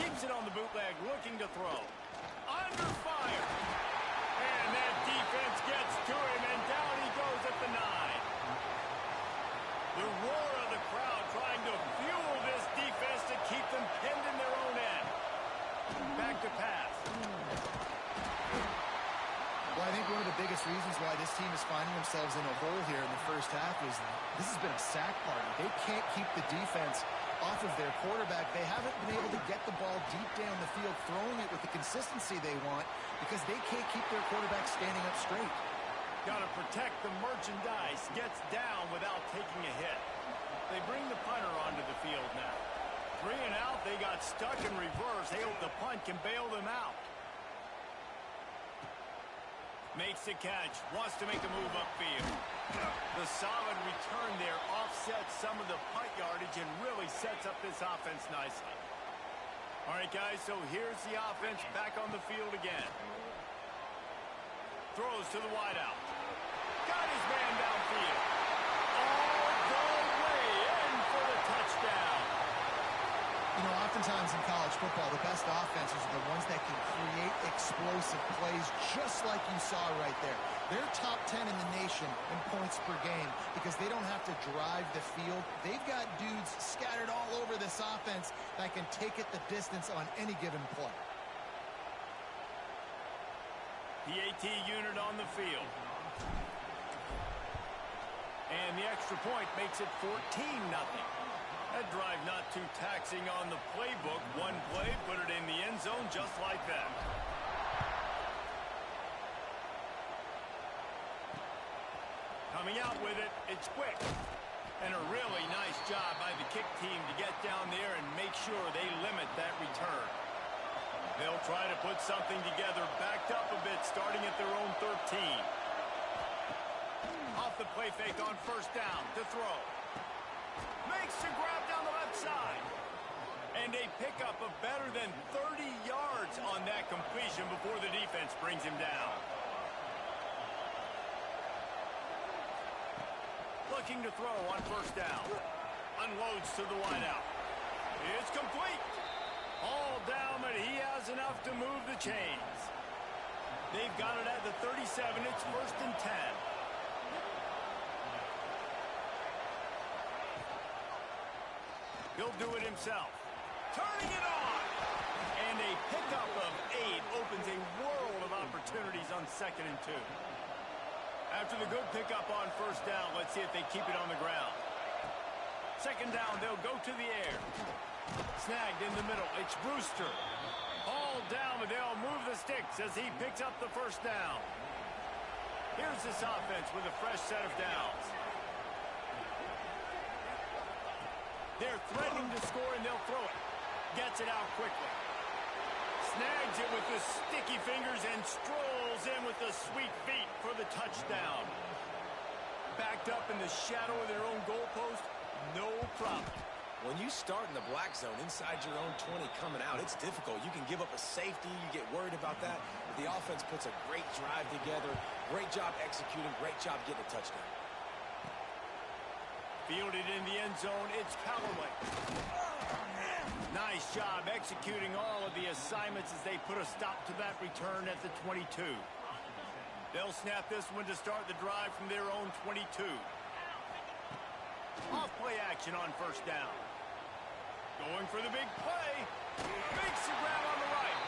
Keeps it on the bootleg, looking to throw. Under fire. And that defense gets to him, and down he goes at the 9. The roar of the crowd trying to fuel this defense to keep them pinned in their own end. biggest reasons why this team is finding themselves in a hole here in the first half is this has been a sack party. They can't keep the defense off of their quarterback. They haven't been able to get the ball deep down the field, throwing it with the consistency they want because they can't keep their quarterback standing up straight. Got to protect the merchandise. Gets down without taking a hit. They bring the punter onto the field now. 3 and out. They got stuck in reverse. They hope the punt can bail them out. Makes the catch. Wants to make a move upfield. The solid return there offsets some of the punt yardage and really sets up this offense nicely. All right, guys, so here's the offense back on the field again. Throws to the wideout. Got his man downfield. All the way in for the touchdown. You know, oftentimes in college football, the best offenses are the ones that can create explosive plays just like you saw right there. They're top 10 in the nation in points per game because they don't have to drive the field. They've got dudes scattered all over this offense that can take it the distance on any given play. The AT unit on the field. And the extra point makes it 14-0. That drive not too taxing on the playbook. One play, put it in the end zone just like that. Coming out with it, it's quick. And a really nice job by the kick team to get down there and make sure they limit that return. They'll try to put something together, backed up a bit, starting at their own 13. Off the play fake on first down to throw. Makes the grab down the left side. And a pickup of better than 30 yards on that completion before the defense brings him down. Looking to throw on first down. Unloads to the wideout. It's complete. All down, but he has enough to move the chains. They've got it at the 37. It's 1st and 10. He'll do it himself. Turning it on. And a pickup of 8 opens a world of opportunities on 2nd and 2. After the good pickup on first down, let's see if they keep it on the ground. 2nd down, they'll go to the air. Snagged in the middle. It's Brewster. All down, but they'll move the sticks as he picks up the first down. Here's this offense with a fresh set of downs. They're threatening to score, and they'll throw it. Gets it out quickly. Snags it with the sticky fingers and strolls in with the sweet feet for the touchdown. Backed up in the shadow of their own goalpost, no problem. When you start in the black zone inside your own 20 coming out, it's difficult. You can give up a safety. You get worried about that. But the offense puts a great drive together. Great job executing. Great job getting a touchdown. Fielded in the end zone, it's Callaway. Nice job executing all of the assignments as they put a stop to that return at the 22. They'll snap this one to start the drive from their own 22. Off play action on first down. Going for the big play. Makes the grab on the right.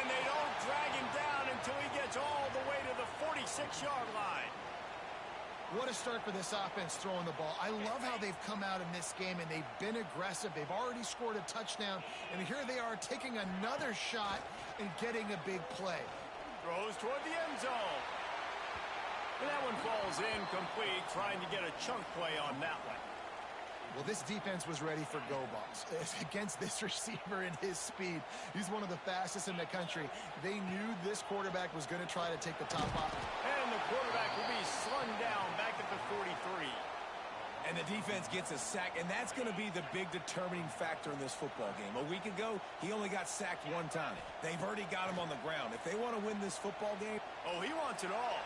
And they don't drag him down until he gets all the way to the 46-yard line. What a start for this offense throwing the ball. I love how they've come out in this game, and they've been aggressive. They've already scored a touchdown, and here they are taking another shot and getting a big play. Throws toward the end zone. And that one falls incomplete, trying to get a chunk play on that one. Well, this defense was ready for go balls against this receiver and his speed. He's one of the fastest in the country. They knew this quarterback was going to try to take the top off. And the quarterback will be slung down back at the 43. And the defense gets a sack, and that's going to be the big determining factor in this football game. A week ago, he only got sacked 1 time. They've already got him on the ground. If they want to win this football game... Oh, he wants it all.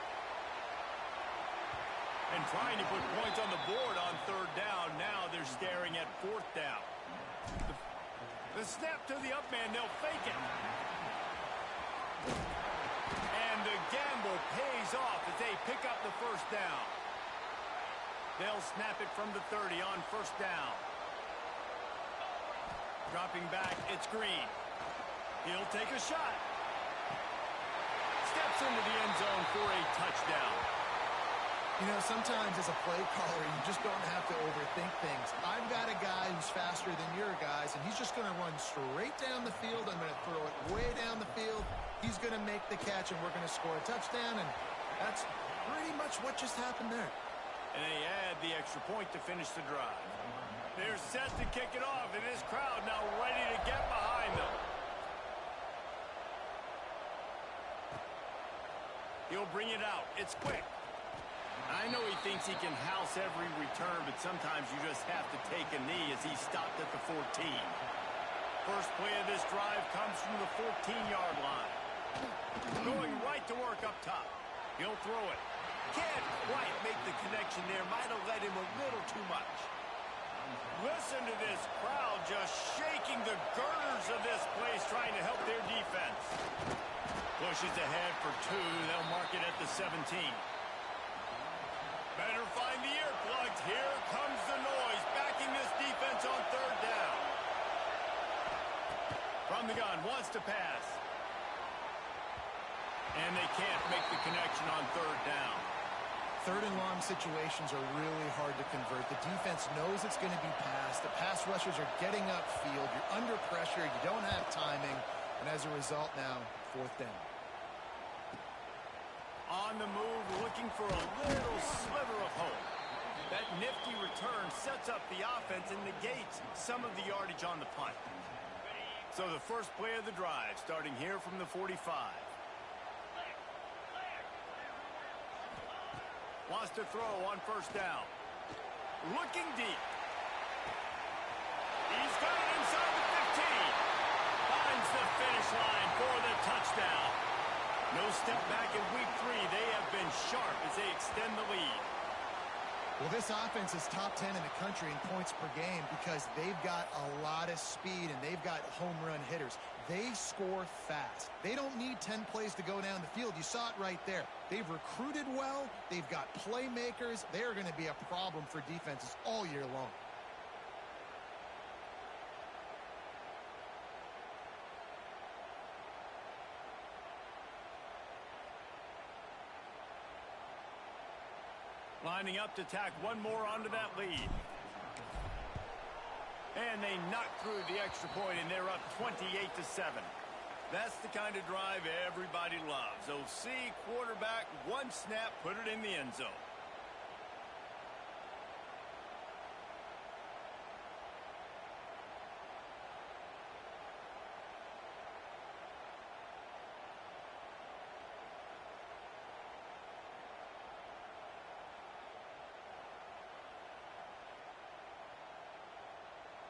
And trying to put points on the board on 3rd down. Now they're staring at 4th down. The snap to the up man. They'll fake it. And the gamble pays off as they pick up the first down. They'll snap it from the 30 on 1st down. Dropping back, it's Green. He'll take a shot. steps into the end zone for a touchdown. You know, sometimes as a play caller, you just don't have to overthink things. I've got a guy who's faster than your guys, and he's just going to run straight down the field. I'm going to throw it way down the field. He's going to make the catch, and we're going to score a touchdown, and that's pretty much what just happened there. And they add the extra point to finish the drive. They're set to kick it off, and this crowd now ready to get behind them. He'll bring it out. It's quick. I know he thinks he can house every return, but sometimes you just have to take a knee as he stopped at the 14. First play of this drive comes from the 14-yard line. Going right to work up top. He'll throw it. Can't quite make the connection there. Might have led him a little too much. Listen to this crowd just shaking the girders of this place, trying to help their defense. Pushes ahead for 2. They'll mark it at the 17. Better find the earplugs. Here comes the noise, backing this defense on third down. From the gun, wants to pass. And they can't make the connection on third down. Third and long situations are really hard to convert. The defense knows it's going to be passed. The pass rushers are getting upfield. You're under pressure. You don't have timing. And as a result now, fourth down. On the move, looking for a little sliver of hope. That nifty return sets up the offense and negates some of the yardage on the punt. So the first play of the drive, starting here from the 45. Wants to throw on first down. Looking deep. He's got it inside the 15. Finds the finish line for the touchdown. No step back in week 3. They have been sharp as they extend the lead. Well, this offense is top 10 in the country in points per game because they've got a lot of speed and they've got home run hitters. They score fast. They don't need 10 plays to go down the field. You saw it right there. They've recruited well. They've got playmakers. They're going to be a problem for defenses all year long. Lining up to tack one more onto that lead. And they knock through the extra point, and they're up 28-7. That's the kind of drive everybody loves. OC, quarterback, one snap, put it in the end zone.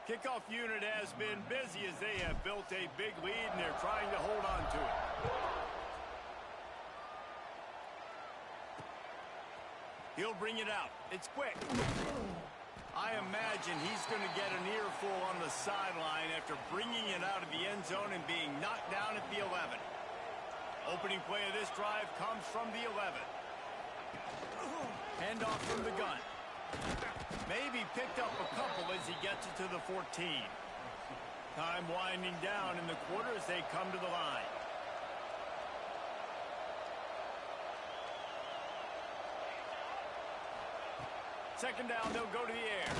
Kickoff unit has been busy as they have built a big lead, and they're trying to hold on to it. He'll bring it out. It's quick. I imagine he's going to get an earful on the sideline after bringing it out of the end zone and being knocked down at the 11. Opening play of this drive comes from the 11. Handoff from the gun. Maybe picked up a couple as he gets it to the 14. Time winding down in the quarter as they come to the line. Second down, they'll go to the air.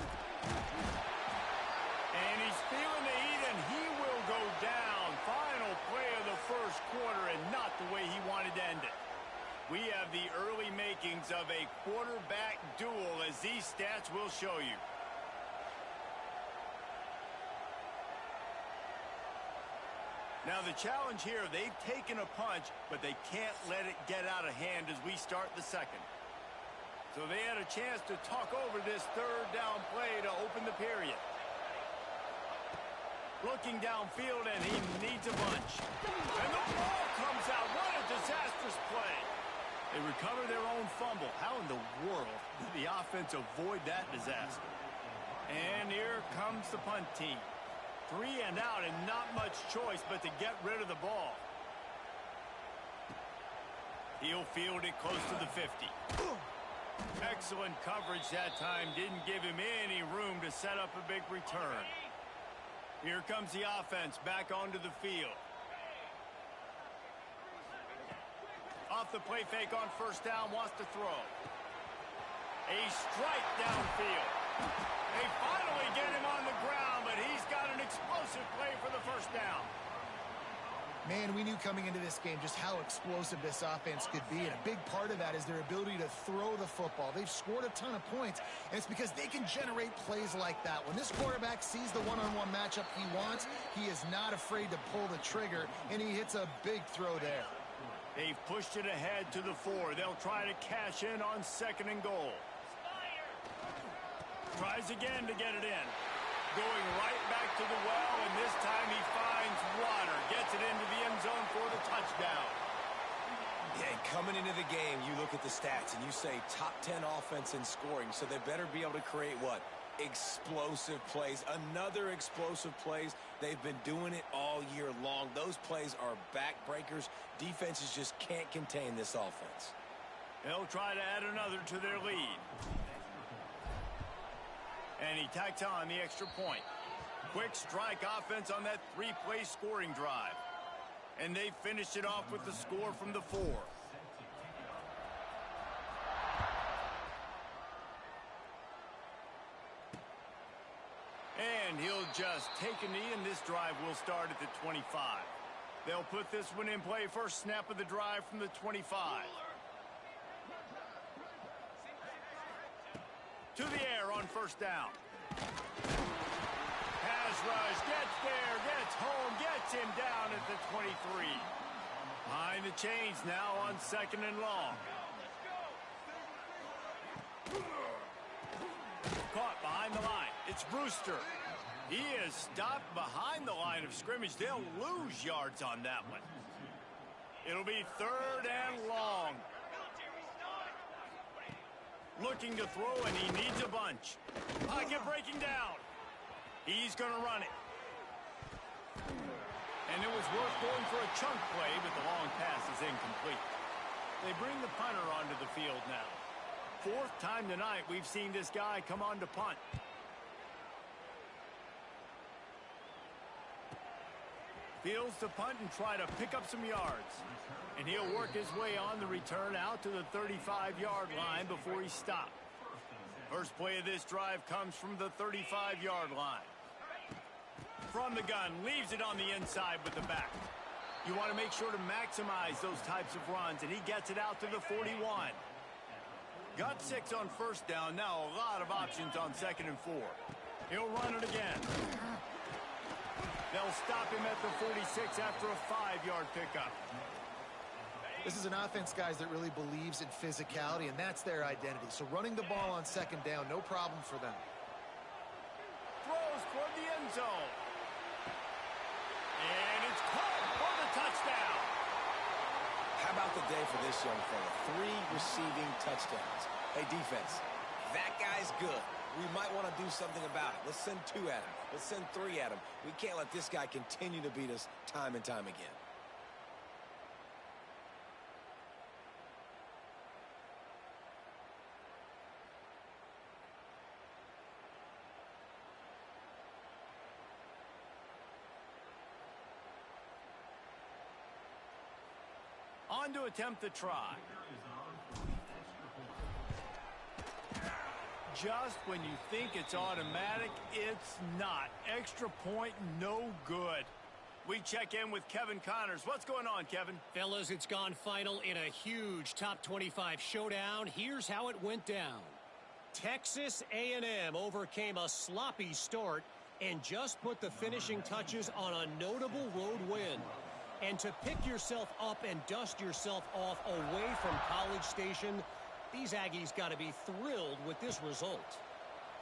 And he's feeling the heat, and he will go down. Final play of the first quarter, and not the way he wanted to end it. We have the early makings of a quarterback duel, as these stats will show you. Now the challenge here, they've taken a punch, but they can't let it get out of hand as we start the second. So they had a chance to talk over this third down play to open the period. Looking downfield, and he needs a bunch. And the ball comes out. What a disastrous play. They recover their own fumble. How in the world did the offense avoid that disaster? And here comes the punt team. 3 and out, and not much choice but to get rid of the ball. He'll field it close to the 50. Excellent coverage that time. Didn't give him any room to set up a big return. Here comes the offense back onto the field. Off the play fake on first down, wants to throw. A strike downfield. They finally get him on the ground, but he's got an explosive play for the first down. Man, we knew coming into this game just how explosive this offense could be, and a big part of that is their ability to throw the football. They've scored a ton of points, and it's because they can generate plays like that. When this quarterback sees the one-on-one matchup he wants, he is not afraid to pull the trigger, and he hits a big throw there. They've pushed it ahead to the 4. They'll try to cash in on 2nd and goal. Tries again to get it in. Going right back to the well, and this time he finds water. Gets it into the end zone for the touchdown. Yeah, and coming into the game, you look at the stats, and you say top 10 offense in scoring, so they better be able to create what? Explosive plays. Another explosive plays. They've been doing it all year long. Those plays are backbreakers. Defenses just can't contain this offense. They'll try to add another to their lead. And he tacks on the extra point. Quick strike offense on that 3-play scoring drive. And they finished it off with the score from the 4. And he'll just take a knee, and this drive will start at the 25. They'll put this one in play. First snap of the drive from the 25. To the air on first down. Pass rush, gets there, gets home, gets him down at the 23. Behind the chains now on 2nd and long. Caught behind the line. It's Brewster. He is stopped behind the line of scrimmage. They'll lose yards on that one. It'll be 3rd and long. Looking to throw, and he needs a bunch. Pocket breaking down. He's going to run it. And it was worth going for a chunk play, but the long pass is incomplete. They bring the punter onto the field now. 4th time tonight we've seen this guy come on to punt. Fields to punt and try to pick up some yards. And he'll work his way on the return out to the 35-yard line before he's stopped. First play of this drive comes from the 35-yard line. From the gun, leaves it on the inside with the back. You want to make sure to maximize those types of runs, and he gets it out to the 41. Got 6 on first down. Now a lot of options on 2nd and 4. He'll run it again. They'll stop him at the 46 after a 5-yard pickup. This is an offense, guys, that really believes in physicality, and that's their identity. So running the ball on 2nd down, no problem for them. Throws toward the end zone. And it's caught for the touchdown. How about the day for this young fella? 3 receiving touchdowns. Hey, defense, that guy's good. We might want to do something about it. Let's send 2 at him. Let's send 3 at him. We can't let this guy continue to beat us time and time again. On to attempt the try. Just when you think it's automatic, it's not. Extra point, no good. We check in with Kevin Connors. What's going on, Kevin? Fellas, it's gone final in a huge top 25 showdown. Here's how it went down. Texas A&M overcame a sloppy start and just put the finishing touches on a notable road win. And to pick yourself up and dust yourself off away from College Station, these Aggies got to be thrilled with this result.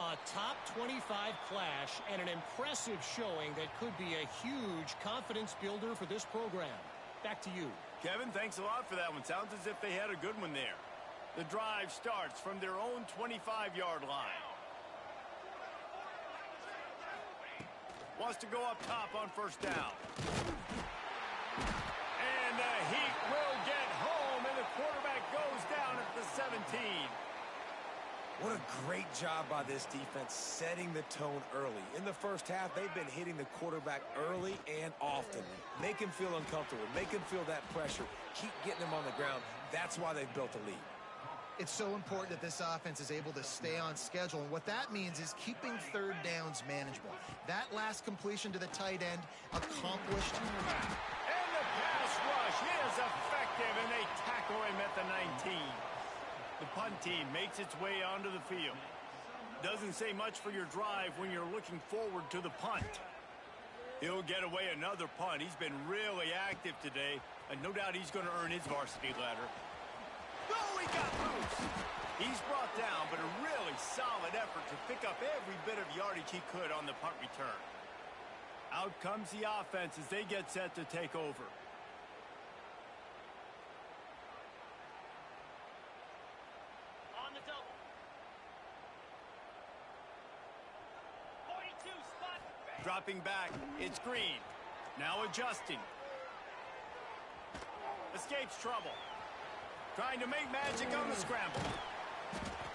A top 25 clash and an impressive showing that could be a huge confidence builder for this program. Back to you. Kevin, thanks a lot for that one. Sounds as if they had a good one there. The drive starts from their own 25-yard line. Wants to go up top on first down. And the Heat will get home, and the quarterback goes down at the 17. What a great job by this defense setting the tone early. In the first half, they've been hitting the quarterback early and often. Make him feel uncomfortable. Make him feel that pressure. Keep getting him on the ground. That's why they've built a lead. It's so important that this offense is able to stay on schedule, and what that means is keeping third downs manageable. That last completion to the tight end accomplished. And the pass rush is effective, and they tackle him at the 19. The punt team makes its way onto the field. Doesn't say much for your drive when you're looking forward to the punt. He'll get away another punt. He's been really active today, and no doubt he's going to earn his varsity ladder. Oh, he got loose. He's brought down, but a really solid effort to pick up every bit of yardage he could on the punt return. Out comes the offense as they get set to take over. On the double. 42 spot. Dropping back, it's Green. Now adjusting. Escapes trouble. Trying to make magic on the scramble.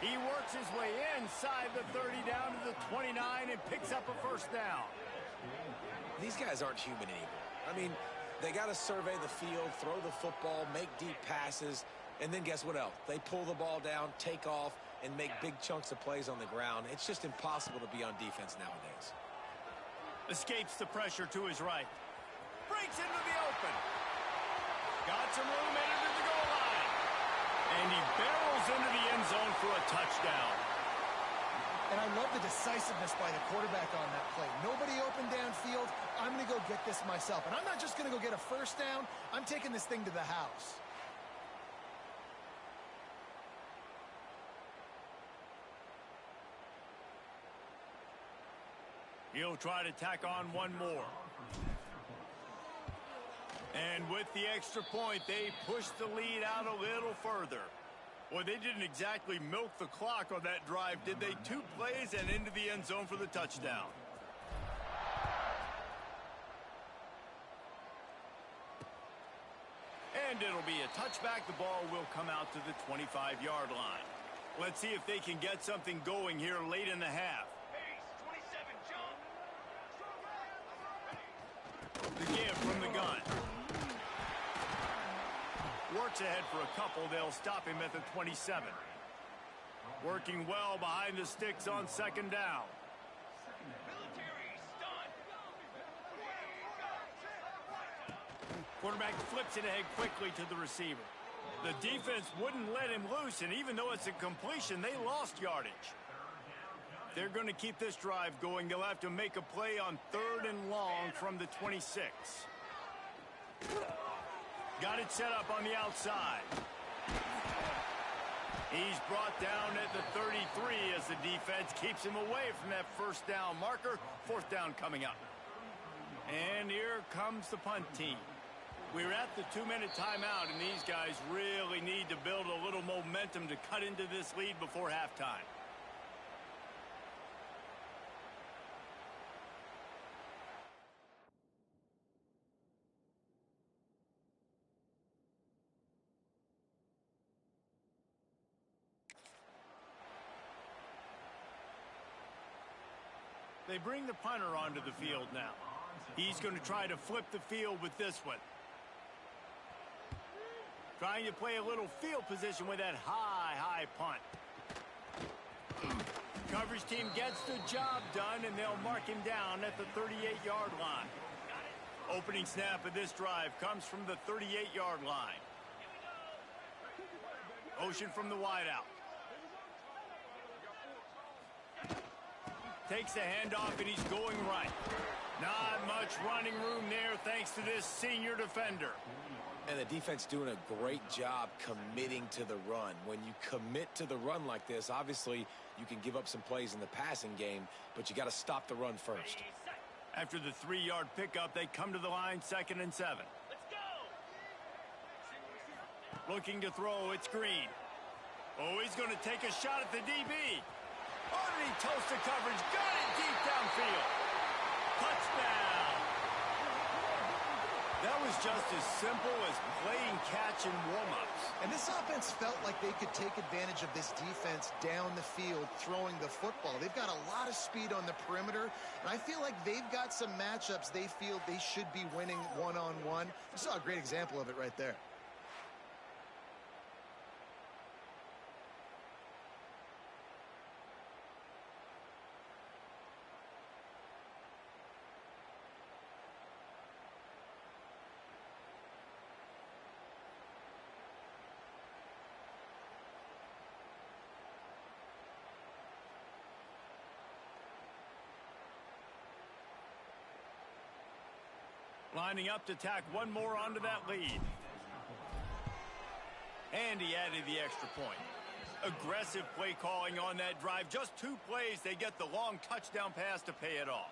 He works his way inside the 30 down to the 29 and picks up a first down. These guys aren't human anymore. I mean, they got to survey the field, throw the football, make deep passes, and then guess what else? They pull the ball down, take off, and make big chunks of plays on the ground. It's just impossible to be on defense nowadays. Escapes the pressure to his right. Breaks into the open. Got some room into the goal line. And he barrels into the end zone for a touchdown. And I love the decisiveness by the quarterback on that play. Nobody open downfield. I'm going to go get this myself. And I'm not just going to go get a first down. I'm taking this thing to the house. He'll try to tack on one more. And with the extra point, they push the lead out a little further. Well, they didn't exactly milk the clock on that drive, did they? 2 plays and into the end zone for the touchdown. And it'll be a touchback. The ball will come out to the 25-yard line. Let's see if they can get something going here late in the half. The give from the gun. Works ahead for a couple. They'll stop him at the 27. Working well behind the sticks on second down. Quarterback flips it ahead quickly to the receiver. The defense wouldn't let him loose, and even though it's a completion, they lost yardage. They're going to keep this drive going. They'll have to make a play on 3rd and long from the 26. Got it set up on the outside. He's brought down at the 33 as the defense keeps him away from that first down marker. 4th down coming up. And here comes the punt team. We're at the 2-minute timeout, and these guys really need to build a little momentum to cut into this lead before halftime. They bring the punter onto the field now. He's going to try to flip the field with this one. Trying to play a little field position with that high punt. Coverage team gets the job done, and they'll mark him down at the 38-yard line. Opening snap of this drive comes from the 38-yard line. Motion from the wideout. Takes the handoff, and he's going right. Not much running room there thanks to this senior defender. And the defense doing a great job committing to the run. When you commit to the run like this, obviously you can give up some plays in the passing game, but you got to stop the run first. After the 3-yard pickup, they come to the line, 2nd and 7. Let's go. Looking to throw, it's Green. Oh, he's going to take a shot at the DB. Underneath toasted coverage, got it deep downfield. Touchdown. That was was just as simple as playing catch and warm-ups. And this offense felt like they could take advantage of this defense down the field throwing the football. They've got a lot of speed on the perimeter, and I feel like they've got some matchups they feel they should be winning one-on-one. You saw a great example of it right there. Lining up to tack one more onto that lead. And he added the extra point. Aggressive play calling on that drive. Just 2 plays, they get the long touchdown pass to pay it off.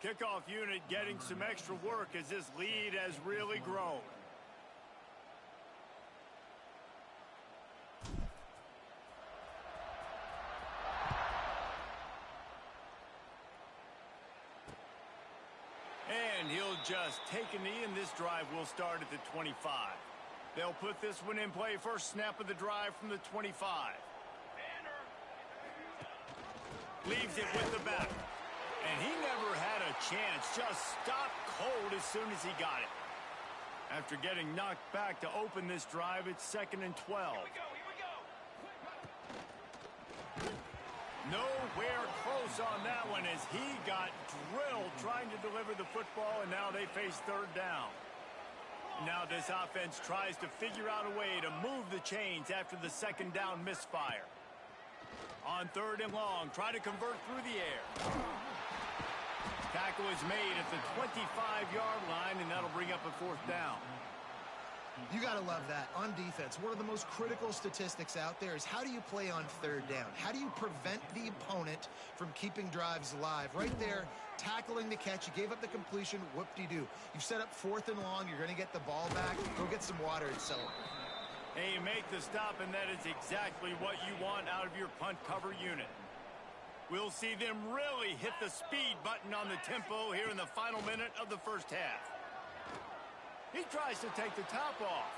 Kickoff unit getting some extra work as this lead has really grown. And he'll just take a knee, and this drive will start at the 25. They'll put this one in play. First snap of the drive from the 25. Leaves it with the back. And he never had a chance. Just stopped cold as soon as he got it. After getting knocked back to open this drive, it's 2nd and 12. Nowhere close on that one as he got drilled trying to deliver the football, and now they face 3rd down. Now this offense tries to figure out a way to move the chains after the 2nd down misfire. On 3rd and long, try to convert through the air. Tackle is made at the 25-yard line, and that'll bring up a 4th down. You got to love that. On defense, one of the most critical statistics out there is how do you play on 3rd down? How do you prevent the opponent from keeping drives alive? Right there, tackling the catch. You gave up the completion. Whoop-de-doo. You've set up 4th and long. You're going to get the ball back. Go get some water and celebrate. Hey, you make the stop, and that is exactly what you want out of your punt cover unit. We'll see them really hit the speed button on the tempo here in the final minute of the first half. He tries to take the top off.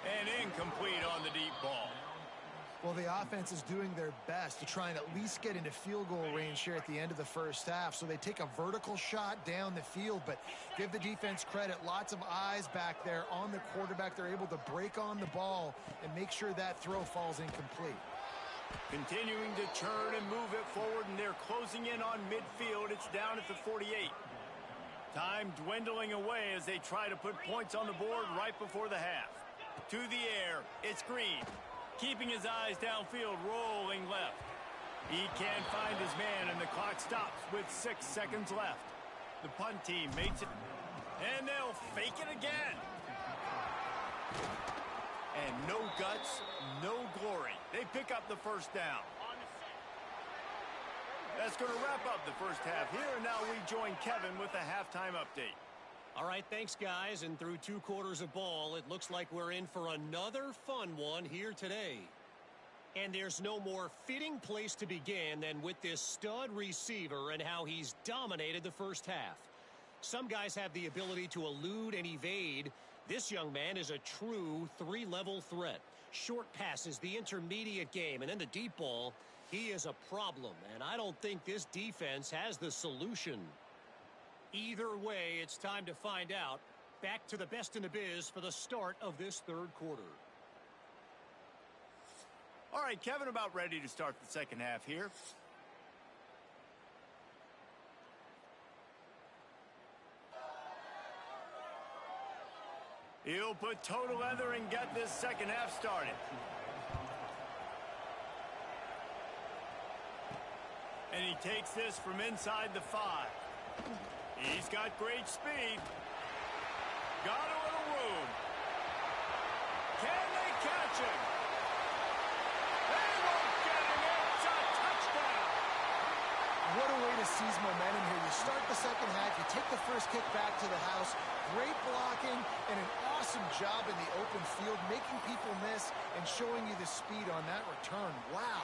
And incomplete on the deep ball. Well, the offense is doing their best to try and at least get into field goal range here at the end of the first half. So they take a vertical shot down the field, but give the defense credit. Lots of eyes back there on the quarterback. They're able to break on the ball and make sure that throw falls incomplete. Continuing to churn and move it forward, and they're closing in on midfield. It's down at the 48. Time dwindling away as they try to put points on the board right before the half. To the air, it's Green. Keeping his eyes downfield, rolling left. He can't find his man, and the clock stops with 6 seconds left. The punt team makes it, and they'll fake it again. And no guts, no glory. They pick up the first down. That's going to wrap up the first half here, and now we join Kevin with the halftime update. All right, thanks, guys. And through 2 quarters of ball, it looks like we're in for another fun one here today. And there's no more fitting place to begin than with this stud receiver and how he's dominated the first half. Some guys have the ability to elude and evade. This young man is a true 3-level threat. Short passes, the intermediate game, and then the deep ball. He is a problem, and I don't think this defense has the solution. Either way, it's time to find out. Back to the best in the biz for the start of this 3rd quarter. All right, Kevin, about ready to start the second half here. He'll put total leather and get this second half started. And he takes this from inside the 5. He's got great speed. Got a little room. Can they catch him? They won't get him. It's a touchdown. What a way to seize momentum here. You start the second half, you take the first kick back to the house. Great blocking and an awesome job in the open field, making people miss and showing you the speed on that return. Wow.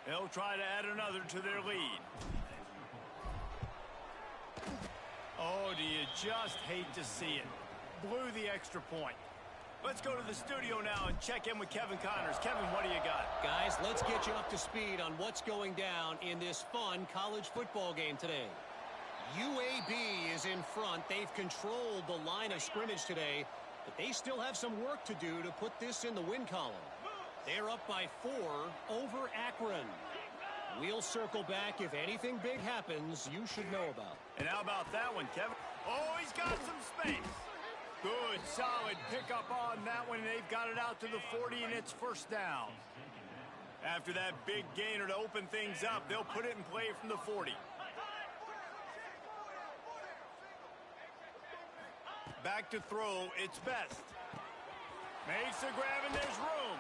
They'll try to add another to their lead. Oh, do you just hate to see it? Blew the extra point. Let's go to the studio now and check in with Kevin Connors. Kevin, what do you got? Guys, let's get you up to speed on what's going down in this fun college football game today. UAB is in front. They've controlled the line of scrimmage today, but they still have some work to do to put this in the win column. They're up by 4 over Akron. We'll circle back if anything big happens you should know about. And how about that one, Kevin? Oh, he's got some space. Good, solid pickup on that one. They've got it out to the 40, and it's first down. After that big gainer to open things up, they'll put it in play from the 40. Back to throw, it's Best. Makes the grab, and there's room.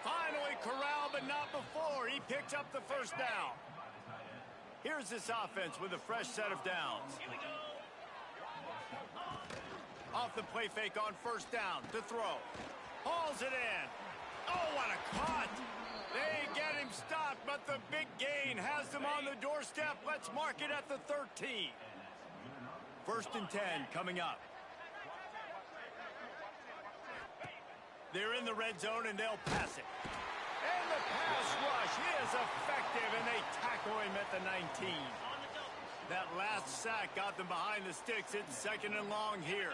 Finally corralled, but not before. He picks up the first down. Here's this offense with a fresh set of downs. Off the play fake on first down to throw. Hauls it in. Oh, what a cut. They get him stopped, but the big gain has them on the doorstep. Let's mark it at the 13. First and 10 coming up. They're in the red zone, and they'll pass it. And the pass rush is effective, and they tackle him at the 19. That last sack got them behind the sticks. It's second and long here.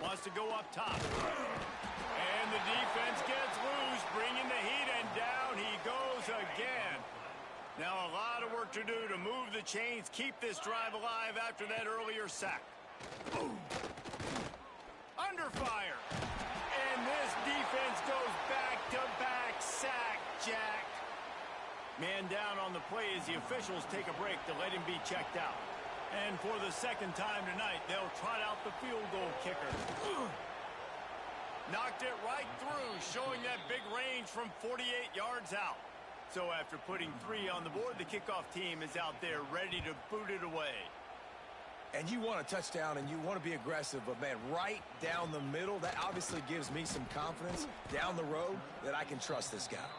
Wants to go up top. And the defense gets loose, bringing the heat, and down he goes again. Now a lot of work to do to move the chains, keep this drive alive after that earlier sack. Boom. Under fire. And this defense goes back-to-back sack, Jack. Man down on the play as the officials take a break to let him be checked out. And for the second time tonight, they'll trot out the field goal kicker. Knocked it right through, showing that big range from 48 yards out. So after putting 3 on the board, the kickoff team is out there ready to boot it away. And you want a touchdown and you want to be aggressive, but man, right down the middle, that obviously gives me some confidence down the road that I can trust this guy.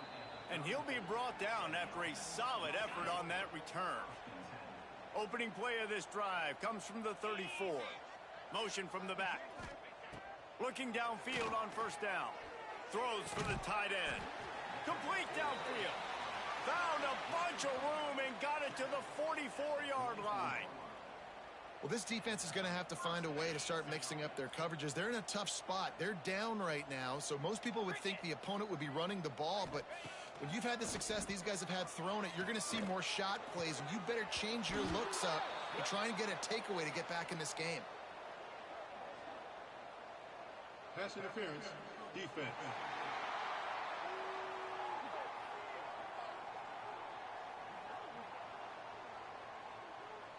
And he'll be brought down after a solid effort on that return. Opening play of this drive comes from the 34. Motion from the back. Looking downfield on first down. Throws for the tight end. Complete downfield. Found a bunch of room and got it to the 44-yard line. Well, this defense is going to have to find a way to start mixing up their coverages. They're in a tough spot. They're down right now, so most people would think the opponent would be running the ball, but when you've had the success these guys have had throwing it, you're going to see more shot plays, and you better change your looks up to try and get a takeaway to get back in this game. Pass interference, defense.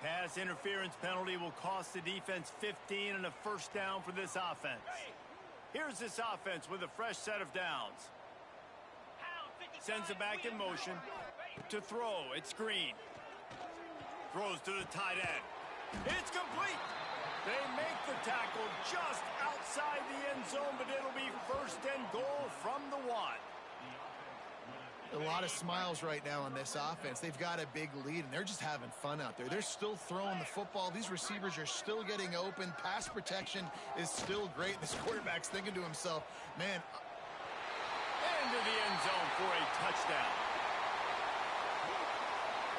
Pass interference penalty will cost the defense 15 and a first down for this offense. Here's this offense with a fresh set of downs. Sends it back in motion. To throw, it's Green. Throws to the tight end. It's complete. They make the tackle just outside the end zone, but it'll be first and goal from the 1. A lot of smiles right now on this offense. They've got a big lead, and they're just having fun out there. They're still throwing the football. These receivers are still getting open. Pass protection is still great. This quarterback's thinking to himself, man. Into the end zone for a touchdown.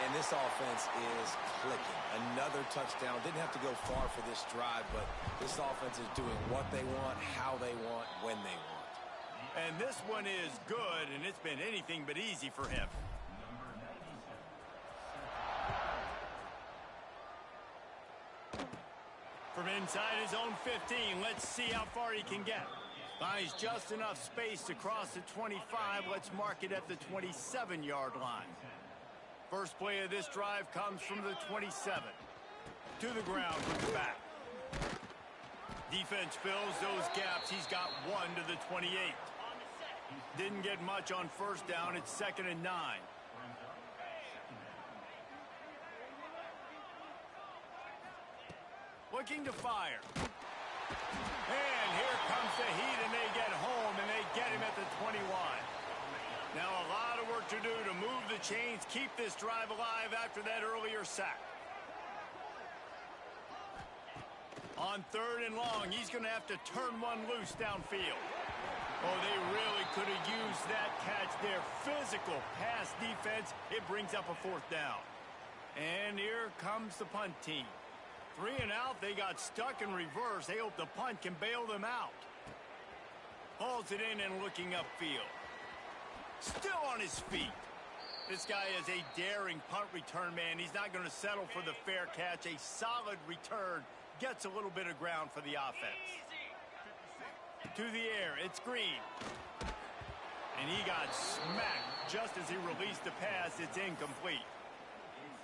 And this offense is clicking. Another touchdown. Didn't have to go far for this drive, but this offense is doing what they want, how they want, when they want. And this one is good, and it's been anything but easy for him. From inside his own 15, let's see how far he can get. Finds just enough space to cross the 25. Let's mark it at the 27-yard line. First play of this drive comes from the 27. To the ground with the back. Defense fills those gaps. He's got 1 to the 28. Didn't get much on first down. It's 2nd and 9. Looking to fire. And here comes the heat, and they get home, and they get him at the 21. Now a lot of work to do to move the chains, keep this drive alive after that earlier sack. On 3rd and long, he's going to have to turn one loose downfield. Oh, they really could have used that catch there. Physical pass defense. It brings up a 4th down. And here comes the punt team. 3 and out, they got stuck in reverse. They hope the punt can bail them out. Hauls it in and looking upfield. Still on his feet. This guy is a daring punt return man. He's not going to settle for the fair catch. A solid return. Gets a little bit of ground for the offense. To the air, it's Green. And he got smacked just as he released the pass. It's incomplete.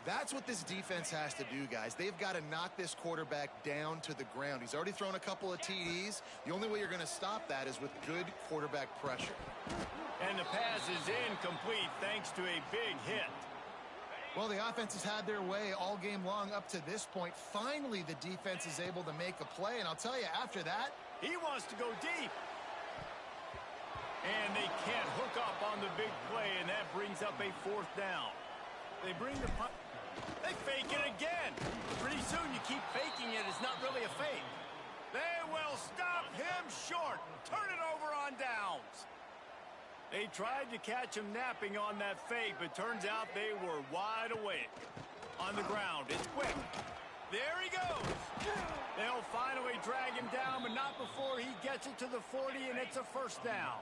That's what this defense has to do, guys. They've got to knock this quarterback down to the ground. He's already thrown a couple of TDs. The only way you're going to stop that is with good quarterback pressure. And the pass is incomplete thanks to a big hit. Well, the offense has had their way all game long up to this point. Finally, the defense is able to make a play. And I'll tell you, after that, he wants to go deep. And they can't hook up on the big play, and that brings up a 4th down. They bring the punt. They fake it again. Pretty soon you keep faking it. It's not really a fake. They will stop him short. Turn it over on downs. They tried to catch him napping on that fake, but turns out they were wide awake. On the ground, it's quick. There he goes. They'll finally drag him down, but not before he gets it to the 40, and it's a 1st down.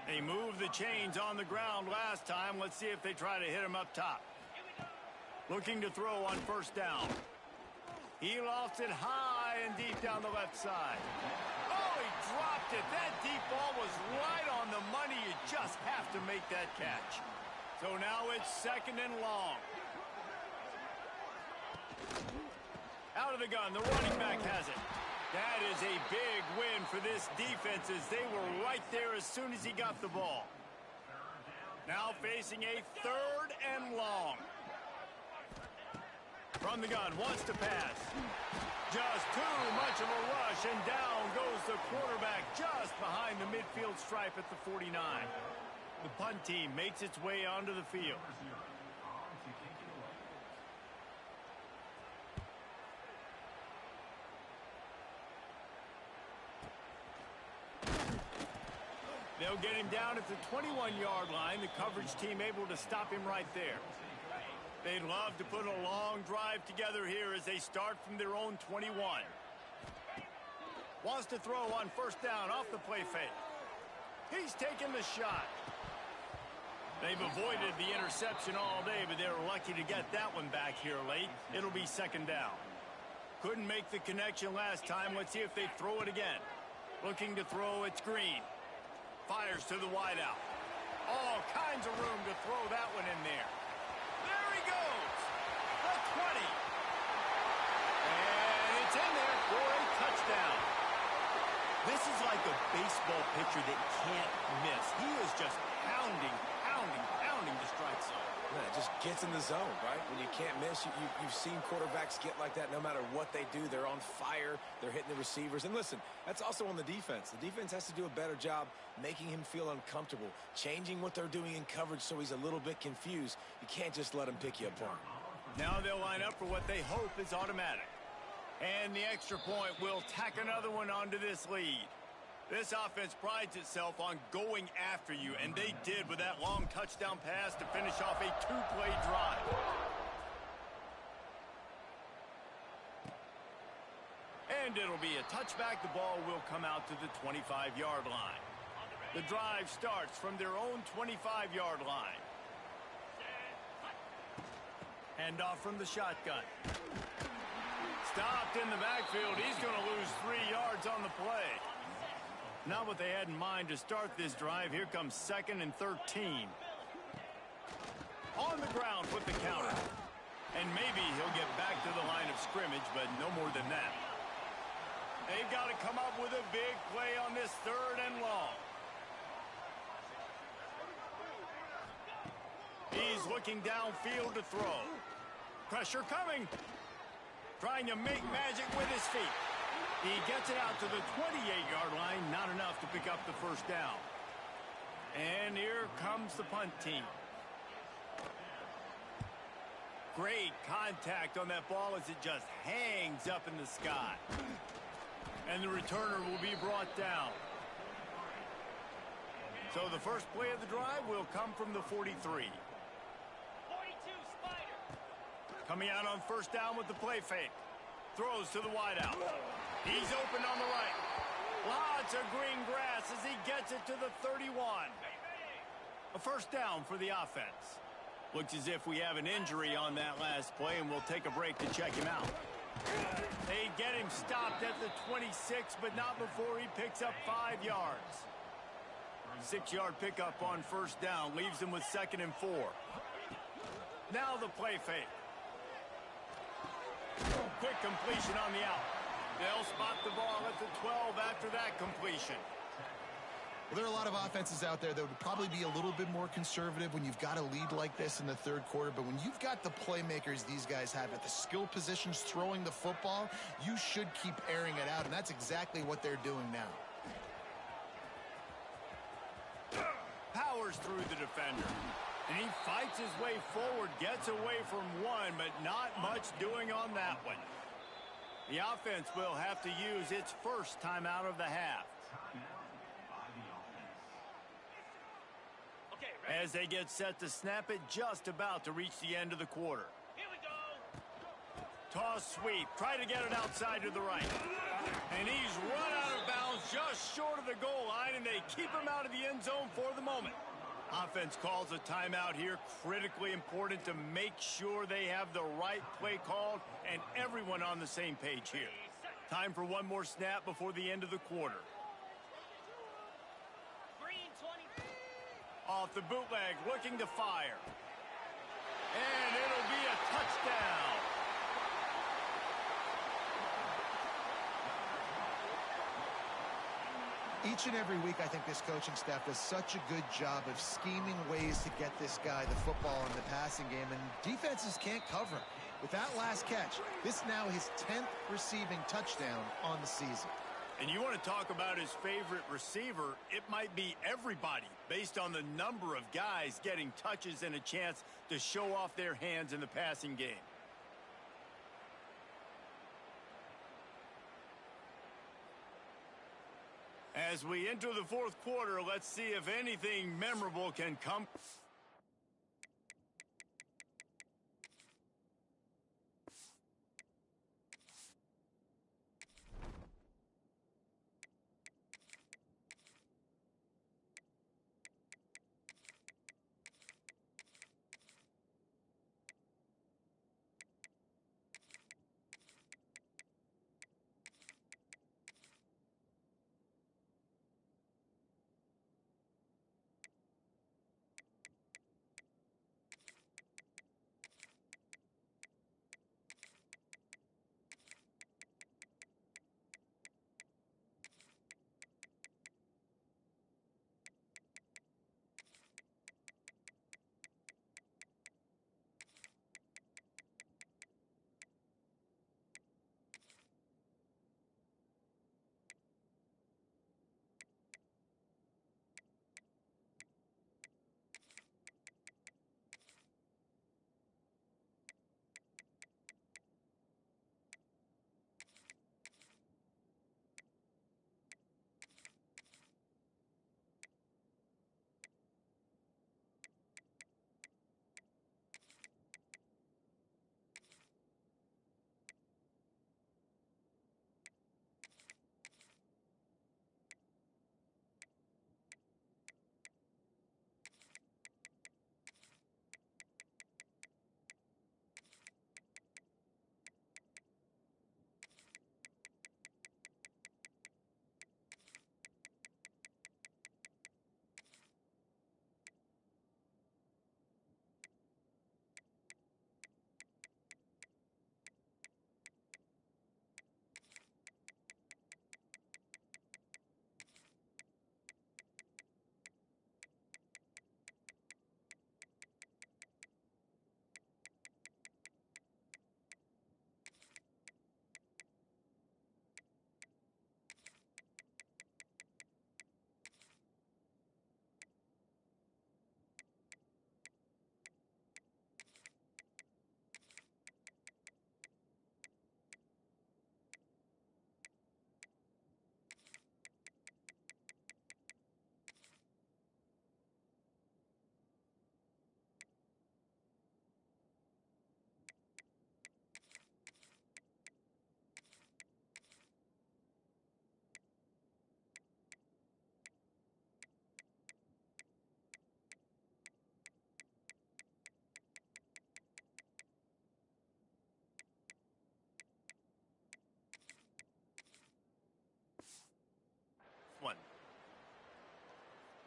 They moved the chains on the ground last time. Let's see if they try to hit him up top. Looking to throw on 1st down. He lofts it high and deep down the left side. Oh, he dropped it. That deep ball was right on the money. You just have to make that catch. So now it's 2nd and long. Out of the gun, the running back has it. That is a big win for this defense as they were right there as soon as he got the ball. Now facing a 3rd and long. From the gun, wants to pass. Just too much of a rush, and down goes the quarterback just behind the midfield stripe at the 49. The punt team makes its way onto the field. They'll get him down at the 21-yard line. The coverage team able to stop him right there. They'd love to put a long drive together here as they start from their own 21. Wants to throw on 1st down off the play fake. He's taking the shot. They've avoided the interception all day, but they were lucky to get that one back here late. It'll be 2nd down. Couldn't make the connection last time. Let's see if they throw it again. Looking to throw, it's Green. Fires to the wideout. All kinds of room to throw that one in there. There he goes. The 20. And it's in there for a touchdown. This is like a baseball pitcher that can't miss. He is just pounding the strike zone. Yeah, it just gets in the zone, right? When you can't miss, you've seen quarterbacks get like that no matter what they do. They're on fire. They're hitting the receivers. And listen, that's also on the defense. The defense has to do a better job making him feel uncomfortable, changing what they're doing in coverage so he's a little bit confused. You can't just let him pick you apart. Now they'll line up for what they hope is automatic. And the extra point will tack another one onto this lead. This offense prides itself on going after you, and they did with that long touchdown pass to finish off a 2-play drive. And it'll be a touchback. The ball will come out to the 25-yard line. The drive starts from their own 25-yard line. Handoff from the shotgun. Stopped in the backfield. He's going to lose 3 yards on the play. Not what they had in mind to start this drive. Here comes 2nd and 13. On the ground with the counter. And maybe he'll get back to the line of scrimmage, but no more than that. They've got to come up with a big play on this 3rd and long. He's looking downfield to throw. Pressure coming. Trying to make magic with his feet. He gets it out to the 28-yard line. Not enough to pick up the first down. And here comes the punt team. Great contact on that ball as it just hangs up in the sky. And the returner will be brought down. So the first play of the drive will come from the 43. 42 Spider. Coming out on first down with the play fake. Throws to the wideout. He's open on the right. Lots of green grass as he gets it to the 31. A first down for the offense. Looks as if we have an injury on that last play, and we'll take a break to check him out. They get him stopped at the 26, but not before he picks up 5 yards. 6-yard pickup on first down leaves him with 2nd and 4. Now the play fake. Quick completion on the out. They'll spot the ball at the 12 after that completion. Well, there are a lot of offenses out there that would probably be a little bit more conservative when you've got a lead like this in the 3rd quarter. But when you've got the playmakers these guys have at the skill positions throwing the football, you should keep airing it out. And that's exactly what they're doing now. Powers through the defender. And he fights his way forward, gets away from one, but not much doing on that one. The offense will have to use its first timeout of the half. Okay, ready? As they get set to snap it, just about to reach the end of the quarter. Here we go. Toss sweep, try to get it outside to the right. And he's run out of bounds just short of the goal line, and they keep him out of the end zone for the moment. Offense calls a timeout here. Critically important to make sure they have the right play called and everyone on the same page here. Time for one more snap before the end of the quarter. Green 20. Off the bootleg, looking to fire. And it'll be a touchdown. Each and every week, I think this coaching staff does such a good job of scheming ways to get this guy the football in the passing game, and defenses can't cover him. With that last catch, this now his 10th receiving touchdown on the season. And you want to talk about his favorite receiver, it might be everybody based on the number of guys getting touches and a chance to show off their hands in the passing game. As we enter the 4th quarter, let's see if anything memorable can come.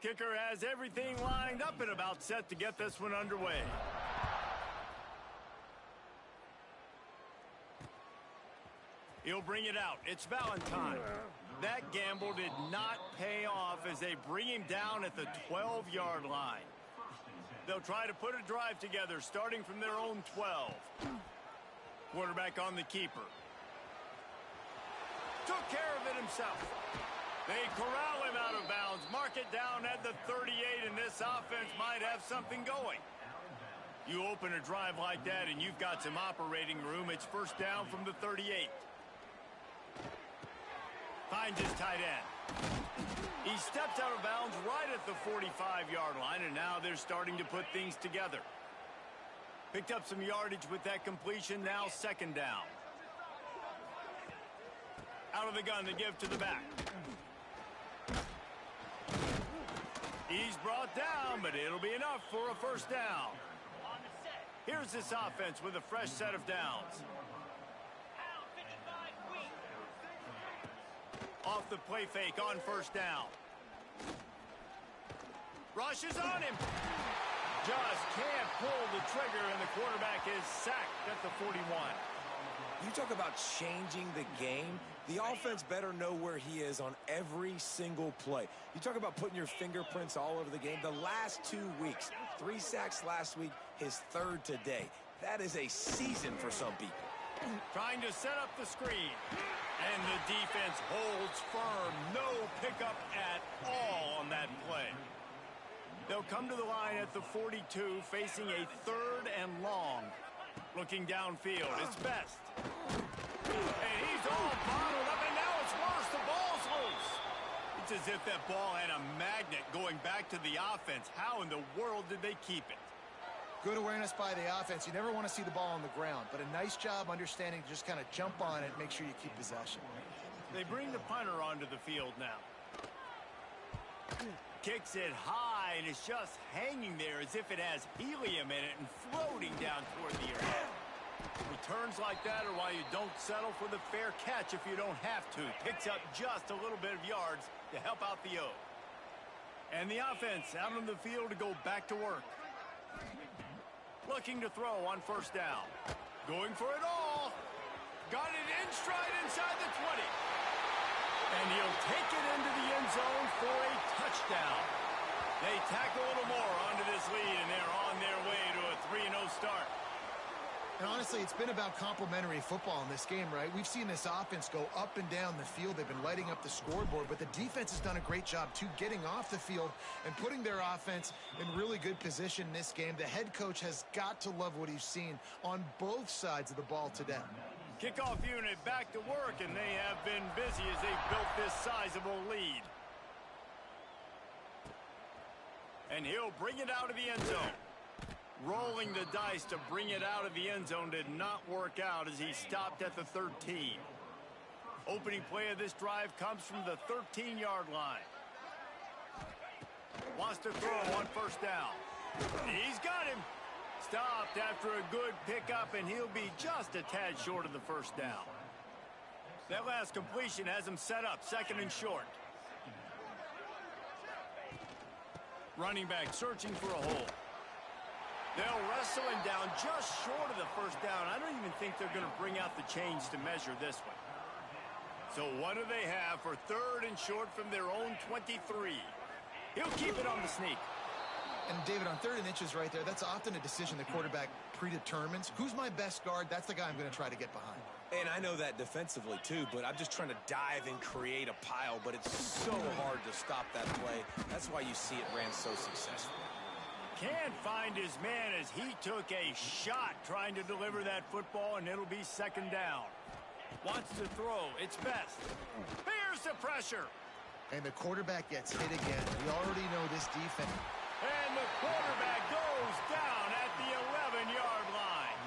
Kicker has everything lined up and about set to get this one underway. He'll bring it out. It's Valentine. That gamble did not pay off as they bring him down at the 12-yard line. They'll try to put a drive together starting from their own 12. Quarterback on the keeper. Took care of it himself. They corral him out of bounds. Mark it down at the 38, and this offense might have something going. You open a drive like that, and you've got some operating room. It's first down from the 38. Finds his tight end. He steps out of bounds right at the 45-yard line, and now they're starting to put things together. Picked up some yardage with that completion, now second down. Out of the gun to give to the back. He's brought down, but it'll be enough for a first down. Here's this offense with a fresh set of downs. Off the play fake on first down. Rushes on him. Just can't pull the trigger, and the quarterback is sacked at the 41. You talk about changing the game. The offense better know where he is on every single play. You talk about putting your fingerprints all over the game. The last 2 weeks, 3 sacks last week, his 3rd today. That is a season for some people. Trying to set up the screen. And the defense holds firm. No pickup at all on that play. They'll come to the line at the 42, facing a 3rd and long. Looking downfield, it's Best. And he's all bottled up, and now it's worse. The ball's loose. It's as if that ball had a magnet going back to the offense. How in the world did they keep it? Good awareness by the offense. You never want to see the ball on the ground, but a nice job understanding to just kind of jump on it and make sure you keep possession. They bring the punter onto the field now. Kicks it high, and it's just hanging there as if it has helium in it and floating down toward the air. Returns like that are why you don't settle for the fair catch if you don't have to. Picks up just a little bit of yards to help out the O. And the offense out on the field to go back to work. Looking to throw on first down. Going for it all. Got it in stride inside the 20. And he'll take it into the end zone for a touchdown. They tack a little more onto this lead, and they're on their way to a 3-0 start. And honestly, it's been about complementary football in this game, right? We've seen this offense go up and down the field. They've been lighting up the scoreboard, but the defense has done a great job, too, getting off the field and putting their offense in really good position in this game. The head coach has got to love what he's seen on both sides of the ball today. Kickoff unit back to work, and they have been busy as they've built this sizable lead. And he'll bring it out of the end zone. Rolling the dice to bring it out of the end zone did not work out as he stopped at the 13. Opening play of this drive comes from the 13-yard line. Wants to throw on first down. He's got him. Stopped after a good pickup, and he'll be just a tad short of the first down. That last completion has him set up, 2nd and short. Running back searching for a hole. They'll wrestle him down just short of the first down. I don't even think they're going to bring out the chains to measure this one. So what do they have for 3rd and short from their own 23? He'll keep it on the sneak. And, David, on 3rd and inches right there, that's often a decision the quarterback predetermines. Who's my best guard? That's the guy I'm going to try to get behind. And I know that defensively, too, but I'm just trying to dive and create a pile, but it's so hard to stop that play. That's why you see it ran so successfully. Can't find his man as he took a shot trying to deliver that football, and it'll be 2nd down. Wants to throw. It's Best. Here's the pressure. And the quarterback gets hit again. We already know this defense. And the quarterback goes down at the 11-yard line.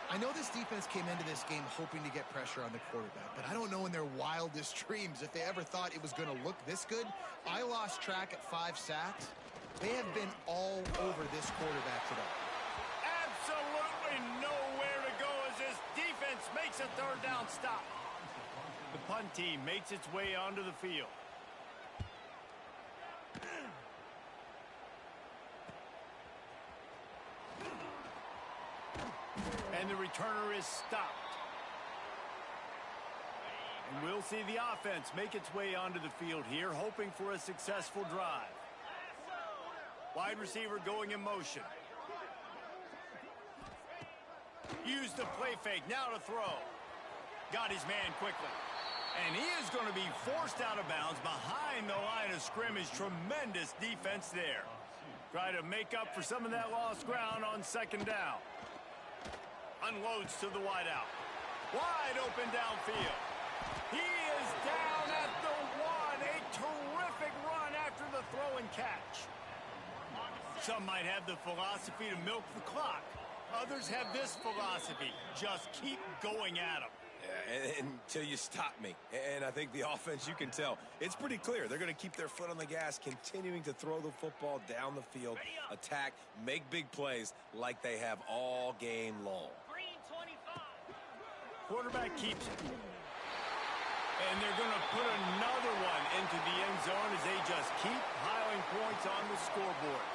I know this defense came into this game hoping to get pressure on the quarterback, but I don't know in their wildest dreams if they ever thought it was going to look this good. I lost track at 5 sacks. They have been all over this quarterback today. Absolutely nowhere to go as this defense makes a 3rd down stop. The punt team makes its way onto the field. and the returner is stopped. And we'll see the offense make its way onto the field here, hoping for a successful drive. Wide receiver going in motion. Used the play fake, now to throw. Got his man quickly. And he is going to be forced out of bounds behind the line of scrimmage. Tremendous defense there. Try to make up for some of that lost ground on second down. Unloads to the wideout. Wide open downfield. He is down at the one. A terrific run after the throw and catch. Some might have the philosophy to milk the clock. Others have this philosophy. Just keep going at them. Yeah, until you stop me. And I think the offense, you can tell, it's pretty clear. They're going to keep their foot on the gas, continuing to throw the football down the field, attack, make big plays like they have all game long. Green 25. Quarterback keeps it. And they're going to put another one into the end zone as they just keep piling points on the scoreboard.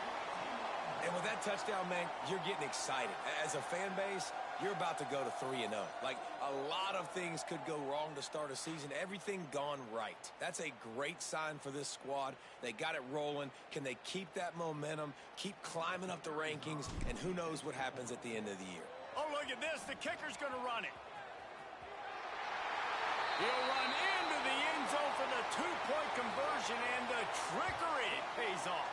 And with that touchdown, man, you're getting excited. As a fan base, you're about to go to 3-0. Like, a lot of things could go wrong to start a season. Everything gone right. That's a great sign for this squad. They got it rolling. Can they keep that momentum, keep climbing up the rankings, and who knows what happens at the end of the year. Oh, look at this. The kicker's going to run it. He'll run into the end zone for the two-point conversion, and the trickery pays off.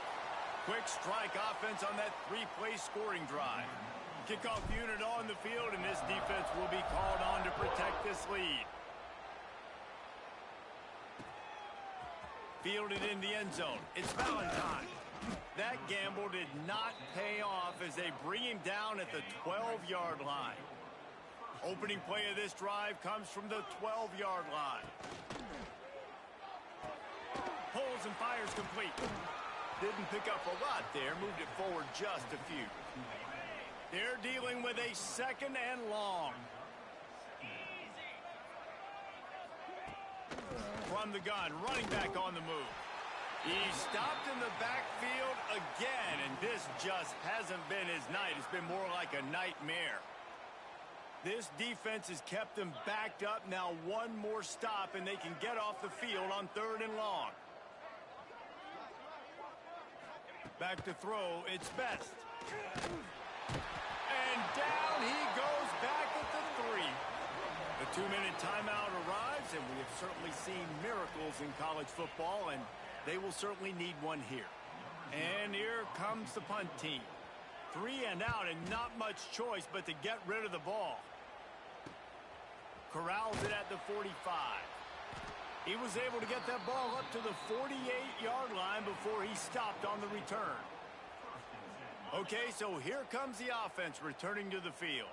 Quick strike offense on that three-play scoring drive. Kickoff unit on the field, and this defense will be called on to protect this lead. Fielded in the end zone. It's Valentine. That gamble did not pay off as they bring him down at the 12-yard line. Opening play of this drive comes from the 12-yard line. Pulls and fires complete. Didn't pick up a lot there. Moved it forward just a few. They're dealing with a second and long. From the gun, running back on the move. He's stopped in the backfield again, and this just hasn't been his night. It's been more like a nightmare. This defense has kept them backed up. Now one more stop, and they can get off the field on third and long. Back to throw, it's Best. And down he goes back at the 3. The 2-minute timeout arrives, and we have certainly seen miracles in college football, and they will certainly need one here. And here comes the punt team. 3 and out, and not much choice but to get rid of the ball. Corrals it at the 45. He was able to get that ball up to the 48-yard line before he stopped on the return. Okay, so here comes the offense returning to the field.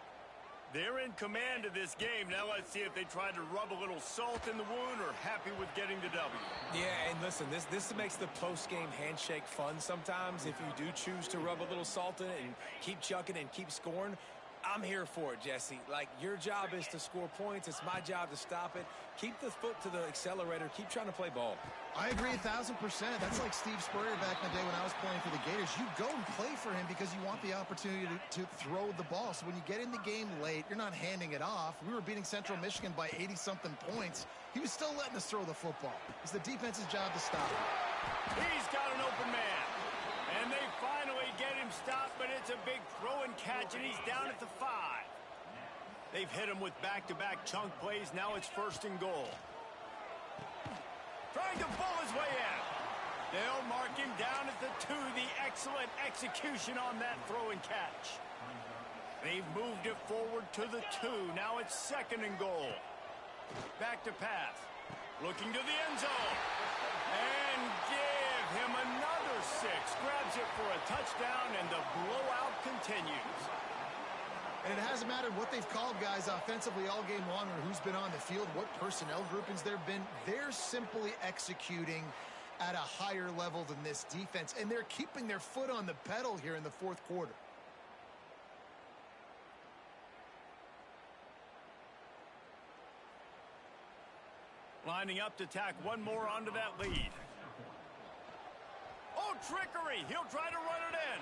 They're in command of this game. Now let's see if they try to rub a little salt in the wound or happy with getting the W. Yeah, and listen, this makes the post-game handshake fun sometimes. If you do choose to rub a little salt in it and keep chucking and keep scoring, I'm here for it, Jesse. Like, your job is to score points. It's my job to stop it. Keep the foot to the accelerator. Keep trying to play ball. I agree 1,000%. That's like Steve Spurrier back in the day when I was playing for the Gators. You go and play for him because you want the opportunity to throw the ball. So when you get in the game late, you're not handing it off. We were beating Central Michigan by 80-something points. He was still letting us throw the football. It's the defense's job to stop him. He's got an open man. And they finally get him stopped, but it's a big throw and catch, and he's down at the 5. They've hit him with back-to-back chunk plays. Now it's first and goal. Trying to bull his way in. They'll mark him down at the 2. The excellent execution on that throw and catch. They've moved it forward to the 2. Now it's second and goal. Back to pass. Looking to the end zone. And give him another 6. Grabs it for a touchdown, and the blowout continues. And it hasn't mattered what they've called guys offensively all game long or who's been on the field, what personnel groupings there have been. They're simply executing at a higher level than this defense, and they're keeping their foot on the pedal here in the fourth quarter. Lining up to tack one more onto that lead. Oh, trickery! He'll try to run it in.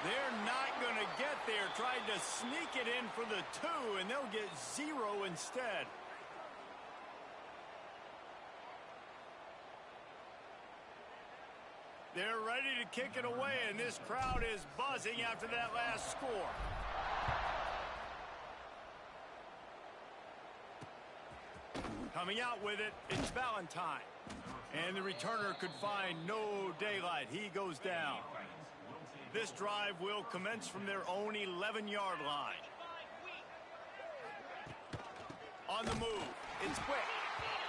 They're not going to get there. Tried to sneak it in for the 2, and they'll get 0 instead. They're ready to kick it away, and this crowd is buzzing after that last score. Coming out with it, it's Valentine. And the returner could find no daylight. He goes down. This drive will commence from their own 11-yard line. On the move, it's quick.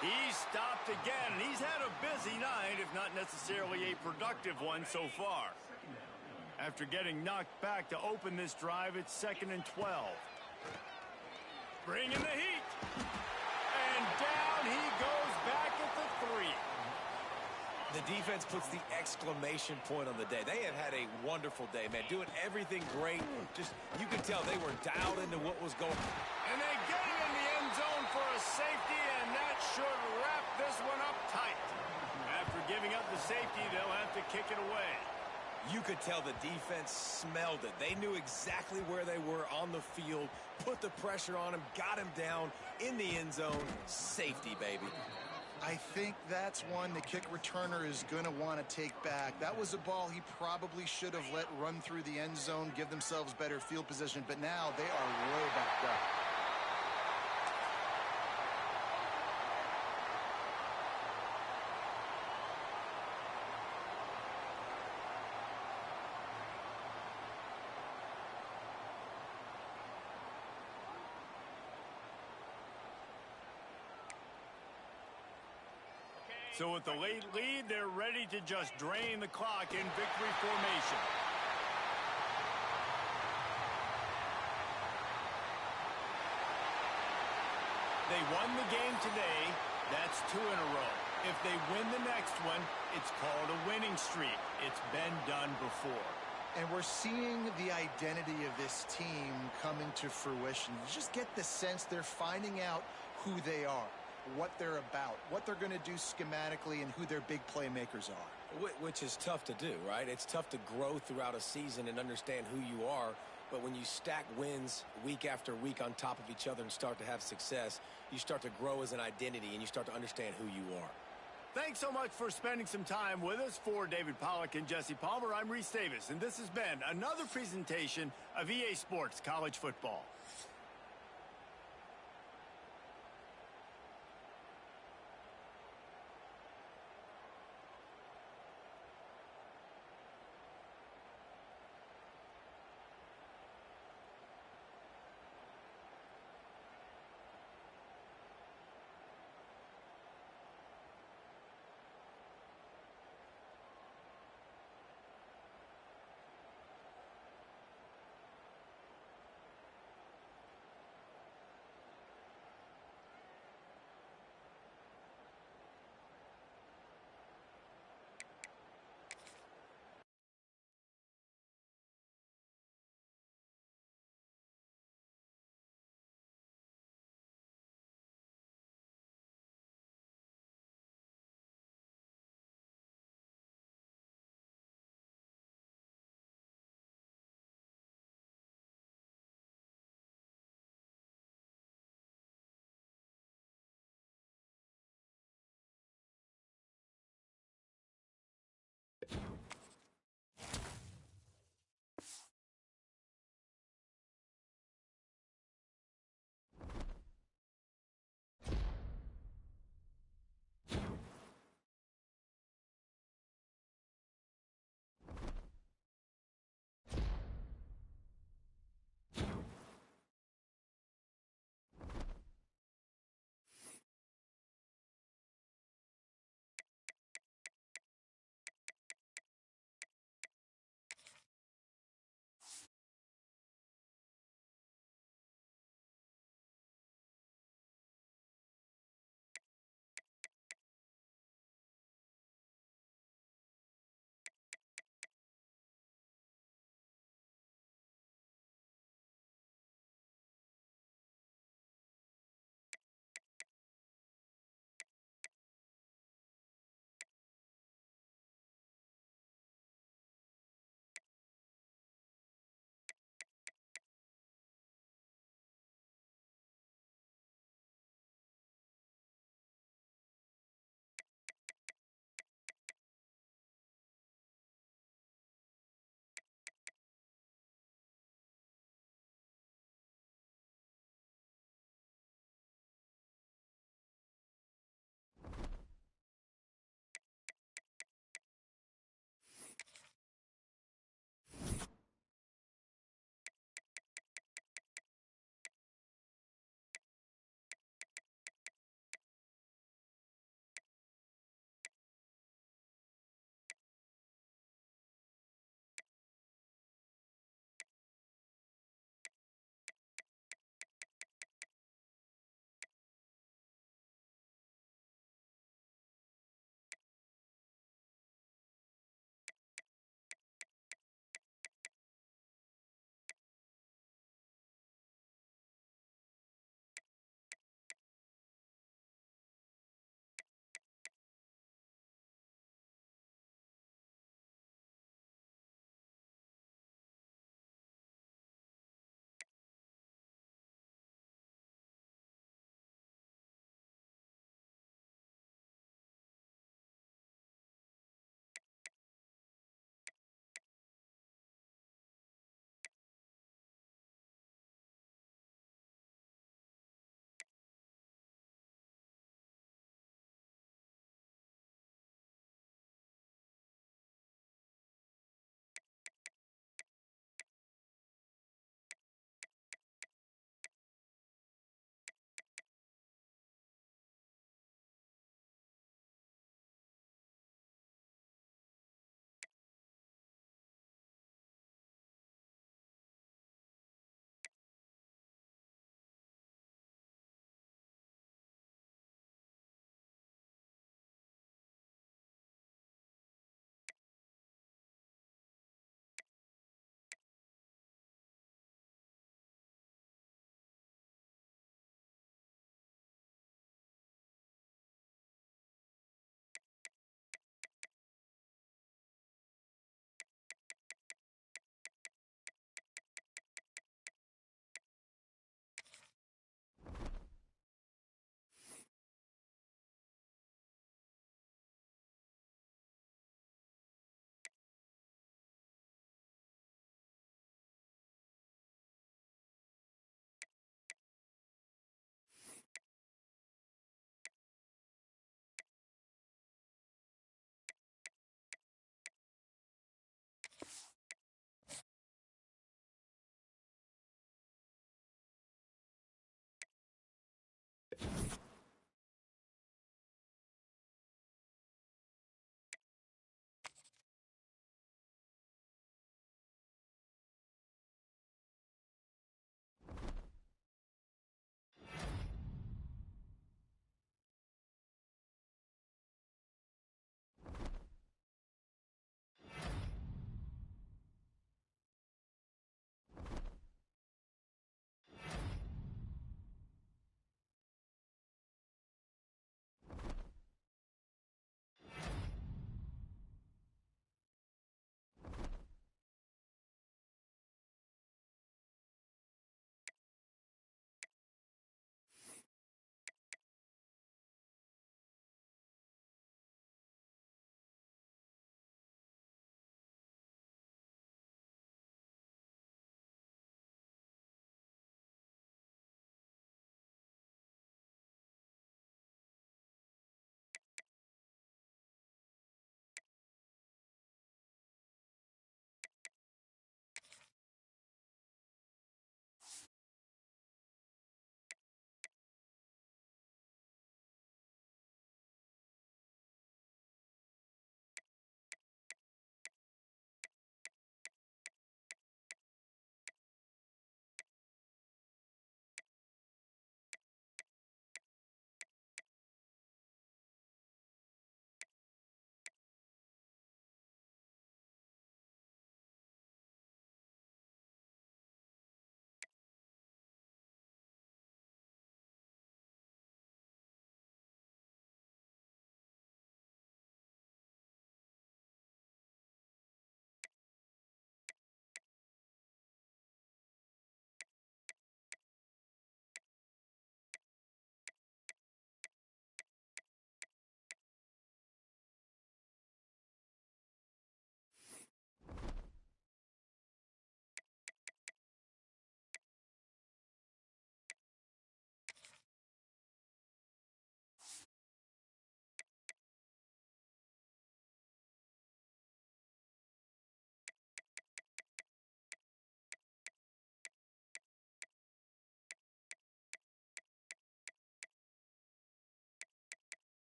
He's stopped again, and he's had a busy night, if not necessarily a productive one so far. After getting knocked back to open this drive, it's 2nd and 12. Bringing the heat. And down he goes back at the 3. The defense puts the exclamation point on the day. They have had a wonderful day, man. Doing everything great. Just, you can tell they were dialed into what was going on. And they get it in the end zone for a safety, and that should wrap this one up tight. After giving up the safety, they'll have to kick it away. You could tell the defense smelled it. They knew exactly where they were on the field, put the pressure on him, got him down in the end zone. Safety, baby. I think that's one the kick returner is going to want to take back. That was a ball he probably should have let run through the end zone, give themselves better field position, but now they are way backed up. So with the late lead, they're ready to just drain the clock in victory formation. They won the game today. That's 2 in a row. If they win the next one, it's called a winning streak. It's been done before. And we're seeing the identity of this team coming to fruition. You just get the sense they're finding out who they are, what they're about, what they're going to do schematically, and who their big playmakers are. Which is tough to do, right? It's tough to grow throughout a season and understand who you are. But when you stack wins week after week on top of each other and start to have success, you start to grow as an identity and you start to understand who you are. Thanks so much for spending some time with us. For David Pollack and Jesse Palmer, I'm Reese Davis, and this has been another presentation of EA Sports College Football.